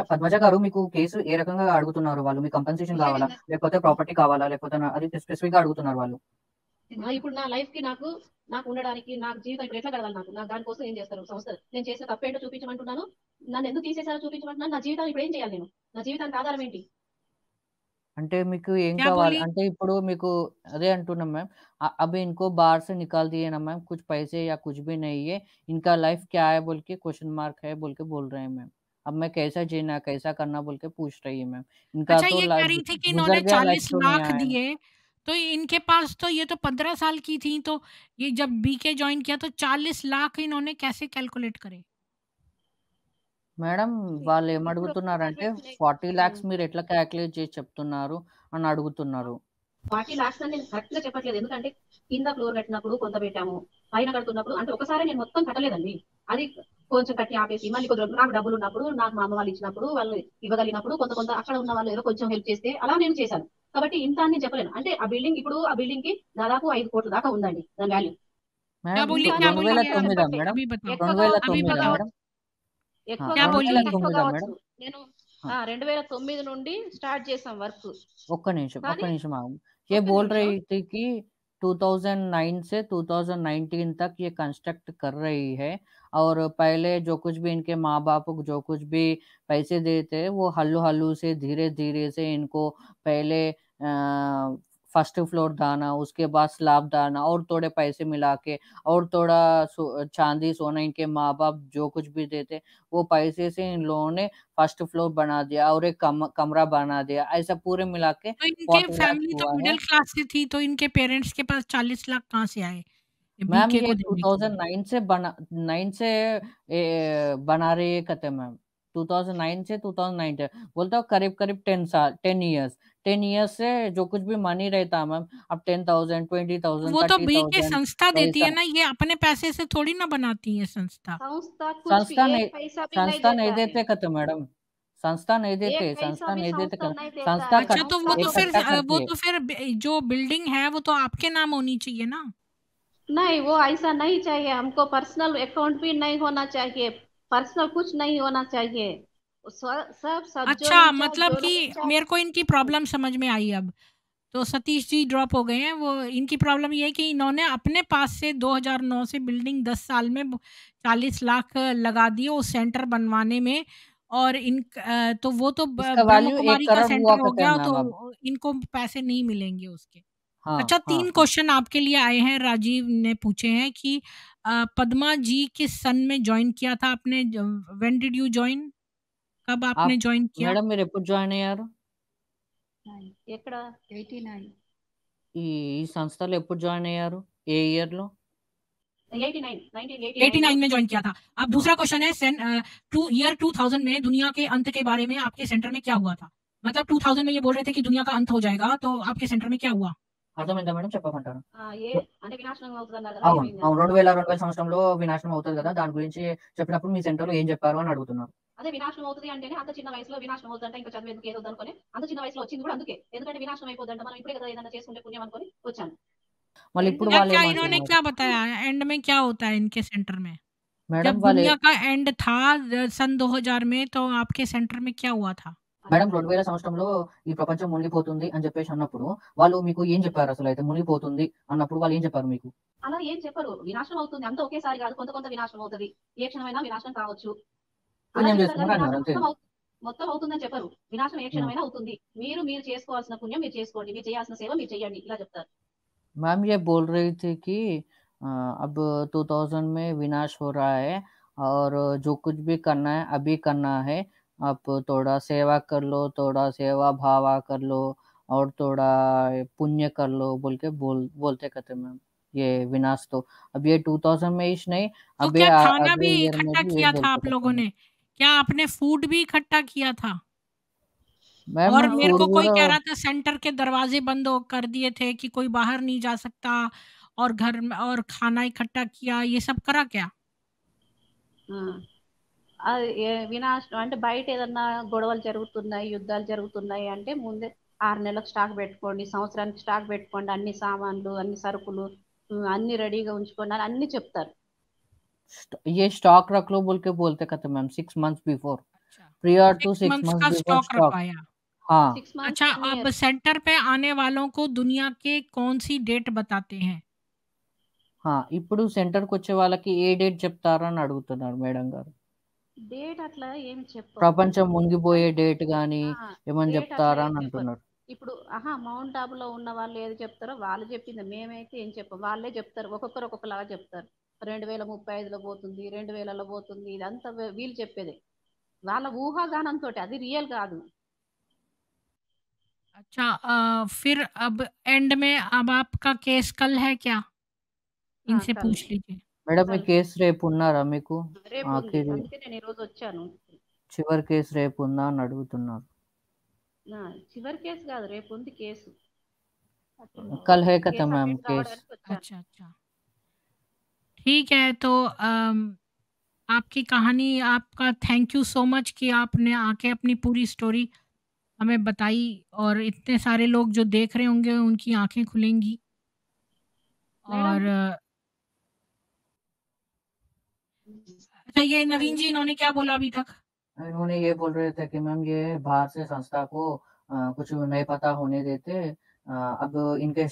పద్మజ గారు మీకు కేసు ఏ రకంగా అడుగుతున్నారు వాళ్ళు? మీ కంపెన్సేషన్ కావాలా లేకపోతే ప్రాపర్టీ కావాలా లేకపోతే అది స్పెసిఫిక్ గా అడుగుతున్నారు వాళ్ళు? ఇప్పుడు నా లైఫ్ కి నాకు ఉండడానికి నాకు జీవితం ఇప్పుడు ఎట్లా గడవాలి, నాకు దానికోసం ఏం చేస్తారు సంస్థ? నేను చేసిన తప్పేంటో చూపించమంటున్నాను, నన్ను ఎందుకు తీసేసారో చూపించమంటున్నాను, నా జీవితం ఇప్పుడు ఏం చేయాలి, నేను నా జీవితానికి ఆధారం ఏంటి? అంటే మీకు ఏం क्या కావాలి? बोली? అంటే ఇప్పుడు మీకు అదే అంటున్నాం मैम, अभी इनको बाहर से निकाल दिए ना मैम, कुछ पैसे या कुछ भी नहीं है, इनका लाइफ क्या है बोल के क्वेश्चन मार्क है बोल के बोल रहे हैं मैम। अब मैं कैसा जीना कैसा करना बोल के पूछ रही है मैम। इनका अच्छा, तो ये कह रही थी कि गुजर इन्होंने गया लाइफ 40 तो नहीं लाख आया ना। दिए, तो इनके पास तो ये तो 15 साल की थी, तो ये जब बीके ज्वाइन किया तो 40 लाख इन्होंने कैसे कैलकुलेट करे? మేడం వాళ్ళు ఏమడుగుతున్నారంటే 40 lakhs మీరు ఎట్లా క్యాల్కులేట్ చేసి చెప్తున్నారు అని అడుగుతున్నారు. 40 lakhs అని నేను కరెక్ట్ గా చెప్పట్లేదు, ఎందుకంటే కింద ఫ్లోర్ కట్టినప్పుడు కొంత పెట్టాము, పైన కడుతున్నప్పుడు అంటే ఒకసారి నేను మొత్తం కట్టలేదండి, అది కొంచెం కట్టి ఆపేసి మళ్ళీ కొద్దిగా నాకు డబ్బులు ఉన్నప్పుడు, నాకు మా అమ్మ వాళ్ళు ఇచ్చినప్పుడు, వాళ్ళు ఇవ్వగలిగినప్పుడు కొంత అక్కడ ఉన్న వాళ్ళు ఏదో కొంచెం హెల్ప్ చేస్తే అలా నేను చేశాను. కాబట్టి ఇంత అని నేను చెప్పలేను. అంటే ఆ బిల్డింగ్ కి దాదాపు 5 కోట్ల దాకా ఉందండి దాని వాల్యూ. क्या बोली? 2009 మేడం, अभी बताओ, 2009 మేడం, ఎక్కువ क्या बोली? కావచ్చు. నేను 2009 నుండి స్టార్ట్ చేసాం వర్క్. ఒక్క నిమిషం ఆగు. ये बोल रही थी कि 2009 से 2019 तक ये कंस्ट्रक्ट कर रही है और पहले जो कुछ भी इनके माँ बाप को जो कुछ भी पैसे देते वो हल्लू से धीरे धीरे से इनको पहले फर्स्ट फ्लोर दाना, उसके बाद स्लैब दाना और थोड़े पैसे मिला के और थोड़ा चांदी सोना इनके माँ बाप जो कुछ भी देते वो पैसे से इन लोगों ने फर्स्ट फ्लोर बना दिया और एक कमरा बना दिया, ऐसा पूरे मिला के तो इनके 40 लाख फैमिली तो हुआ है। मिडिल क्लास से थी, तो इनके पेरेंट्स के पास 40 लाख कहाँ से आए मैम बीके ये को देने के लिए? 2009 से बना रही है कहते मैम, 2009 से 2009 बोलता हूँ करीब 10 इयर्स से जो कुछ भी मनी रहता मैम, अब 10,000 20,000 वो तो बीके 30,000 संस्था देती है पैसा ना, ये अपने पैसे से थोड़ी ना बनाती है संस्था। संस्था नहीं देते कहते मैडम, संस्था नहीं देते, संस्था नहीं देते, संस्था अच्छा, तो वो इकट्ठा करती है। तो फिर जो बिल्डिंग है वो तो आपके नाम होनी चाहिए ना? नहीं, वो ऐसा नहीं चाहिए हमको, पर्सनल अकाउंट भी नहीं होना चाहिए, पर्सनल कुछ नहीं होना चाहिए, सब अच्छा, मतलब कि मेरे को इनकी प्रॉब्लम समझ में आई अब। तो सतीश जी ड्रॉप हो गए हैं। वो इनकी प्रॉब्लम ये है कि इन्होंने अपने पास से 2009 से बिल्डिंग 10 साल में 40 लाख लगा दिए उस सेंटर बनवाने में, और तो वो तो इसका ब्रह्म वैल्यू 1 कुमारी का करोड़ हुआ सेंटर हो कहते गया, हैं मैम तो अब। इनको पैसे नहीं मिलेंगे उसके। हाँ अच्छा, 3 हाँ क्वेश्चन आपके लिए आए हैं, राजीव ने पूछे हैं कि पद्मा जी किस सन में ज्वाइन किया था आपने? When did you join? कब आपने ज्वाइन किया? మేడం మీరు ఎప్పుడు జాయిన్ అయ్యారు? ఎక్కడ? 89 ఈ ఈ సంస్థలో ఎప్పుడు జాయిన్ అయ్యారు? ఏ ఇయర్ లో? 1989 में ज्वाइन किया था। अब दूसरा क्वेश्चन है, ईयर 2000 में दुनिया के अंत के बारे में आपके सेंटर में क्या हुआ था? मतलब 2000 में ये बोल रहे थे कि दुनिया का अंत हो जाएगा, तो आपके सेंटर में क्या हुआ? అర్థమైందా మేడం? చెప్పమంటారు? అంటే వినాశనం అవుతుందన్నారు కదా, అవును ఏమైంది? అవును 2020 సంవత్సరంలో వినాశనం అవుతుంది కదా, దాని గురించి చెప్పినప్పుడు మీ సెంటర్ లో ఏం చెప్పారు అని అడుగుతున్నారు. అదే వినాశనం అవుతుంది అంటేనే అంత చిన్న వయసులో వినాశనం అవుతుందంట, ఇంకా చదివేందుకు ఏదో అనుకుని అంత చిన్న వయసులో వచ్చింది కూడా అందుకే, ఎందుకంటే వినాశనం అయిపోతుందంట, మనం ఇప్పుడే కదా ఏదైనా చేసుకుంటే పుణ్యం అనుకుని వచ్చాను. మళ్ళీ ఇప్పుడు क्या వాళ్ళు क्या इन्होंने ఏమంటున్నారు? क्या बताया एंड में क्या होता है इनके सेंटर में? మేడం जब వాళ్ళు दुनिया का एंड था सन 2000 में, तो आपके सेंटर में क्या हुआ था? మేడం 2000 సంవత్సరంలో ఈ ప్రపంచం మునిగిపోతుంది అని చెప్పేసి అన్నప్పుడు వాళ్ళు మీకు ఏం చెప్పారు? అసలు అయితే మునిగిపోతుంది అన్నప్పుడు వాళ్ళు ఏం చెప్పారు మీకు? అలా ఏం చెప్పరు, వినాశనం అవుతుంది అంత ఒకేసారి కాదు, కొంత వినాశనం అవుతుంది, ఏ క్షణమైనా వినాశనం కావచ్చు. అలా పుణ్యం చెప్తారు చేసుకున్నారు కానీ అన్నారు వినాశనం అంతే. మొత్తం అవుతుందని చెప్పరు. వినాశనం ఏ క్షణమైనా అవుతుంది, మీరు చేసుకోవాల్సిన పుణ్యం మీరు చేసుకోండి, మీరు చేయాల్సిన సేవ మీరు చేయండి, ఇలా చెప్తారు. मैम ये बोल रही थी कि अब 2000 में विनाश हो रहा है और जो कुछ भी करना है अभी करना है, आप थोड़ा सेवा कर लो, थोड़ा सेवा भावा कर लो और थोड़ा पुण्य कर लो बोल के बोलते कहते मैम। ये विनाश तो अब ये 2000 में ही नहीं, तो अब क्या ये खाना अगले भी ईयर में इकट्ठा भी ये किया था बोलते आप कहते लोगों मैम। ने? क्या आपने फूड भी इकट्ठा किया था? मैम और मेरे को फूड कोई కూడా कह रहा था सेंटर के दरवाजे बंद कर दिए थे कि कोई बाहर नहीं जा सकता, और घर में और खाना इकट्ठा किया, ये सब करा क्या? అది వినాశనం అంటే బయట ఏదన్నా గొడవలు జరుగుతున్నాయి, యుద్ధాలు జరుగుతున్నాయి అంటే ముందే 6 నెలలకు స్టాక్ పెట్టుకోండి, సంవత్సరానికి స్టాక్ పెట్టుకోండి, అన్ని సామాన్లు అన్ని సరుకులు అన్ని రెడీగా ఉంచుకోండి అని అన్ని చెప్తారు. ये स्टॉक रख लो बोल के बोलते कहते मैम 6 months बिफोर, अच्छा, prior to 6 6 मंथ्स months का before स्टॉक stock। रखवाया। हाँ 6 months, अच्छा, 1 अब year. सेंटर पे आने वालों को दुनिया के कौन सी डेट बताते हैं? ఇప్పుడు సెంటర్కి వచ్చే వాళ్ళకి ఏ డేట్ చెప్తారని అడుగుతున్నారు మేడం గారు. డేట్ అట్లా ఏం చెప్పము. ప్రపంచం మునిగిపోయే డేట్ గాని ఆ, ఏమని డేట్ అట్లా చెప్తారా ఏం అని చెప్పరు. అంటున్నారు. ఇప్పుడు మౌంట్ ఆబులో ఉన్న వాళ్ళు ఏది చెప్తారో వాళ్ళు చెప్పింది, మేమైతే ఏం చెప్పం. వాళ్ళే చెప్తారు, ఒక్కొక్కరు ఒక్కొక్కలాగా చెప్తారు. 2035లో పోతుంది, 2000లో పోతుంది, ఇదంతా వీళ్ళు చెప్పేదే. వాళ్ళ ఊహాగానంతో, అది రియల్ కాదు. अच्छा, फिर अब एंड में अब आपका केस कल है क्या? इनसे కల్ पूछ लीजिए। మేడం మీ కల్ కేసు రేపు ఉన్నారా మీకు? రేపు ఉంది, ఆఖరి అందుకే నేను ఈ రోజు వచ్చాను. చివరి కేసు రేపు ఉందా అని అడుగుతున్నారు. చివరి కేసు కాదు, రేపు ఉంది కేసు. కల్ హే కదా కేసు మ్యామ్ అటెండ్ కేసు. కావడానికి వచ్చాను. अच्छा अच्छा, ठीक है। तो आपकी कहानी, आपका थैंक यू सो मच कि आपने आके अपनी पूरी स्टोरी हमें बताई, और इतने सारे लोग जो देख रहे होंगे उनकी आंखें खुलेंगी। और मैडम, अच्छा, ये नवीन जी इन्होंने क्या बोला अभी तक? इन्होंने ये बोल रहे थे कि मैम ये बाहर से संस्था को कुछ नहीं पता होने देते। अब इनके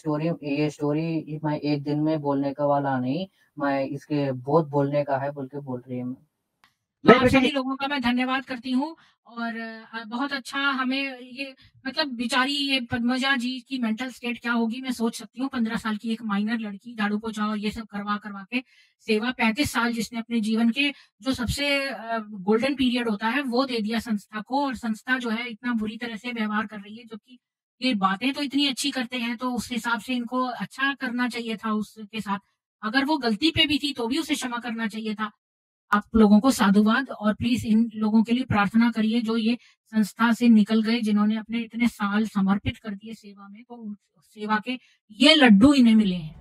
ये स्टोरी मैं एक दिन में बोलने का वाला नहीं, मैं इसके बहुत बोलने का है बोल के बोल रही है मैम। तो आप सभी लोगों का मैं धन्यवाद करती हूँ। और बहुत अच्छा, हमें ये मतलब बेचारी ये पद्मजा जी की मेंटल स्टेट क्या होगी मैं सोच सकती हूँ। 15 साल की एक माइनर लड़की, झाड़ू पोछा और ये सब करवा करवा के सेवा, 35 साल जिसने अपने जीवन के जो सबसे गोल्डन पीरियड होता है वो दे दिया संस्था को, और संस्था जो है इतना बुरी तरह से व्यवहार कर रही है। जबकि ये बातें तो इतनी अच्छी करते हैं, तो उस हिसाब से इनको अच्छा करना चाहिए था उसके साथ। अगर वो गलती पे भी थी तो भी उसे क्षमा करना चाहिए था। आप लोगों को साधुवाद, और प्लीज इन लोगों के लिए प्रार्थना करिए जो ये संस्था से निकल गए, जिन्होंने अपने इतने साल समर्पित कर दिए सेवा में, तो उस सेवा के ये लड्डू इन्हें मिले हैं।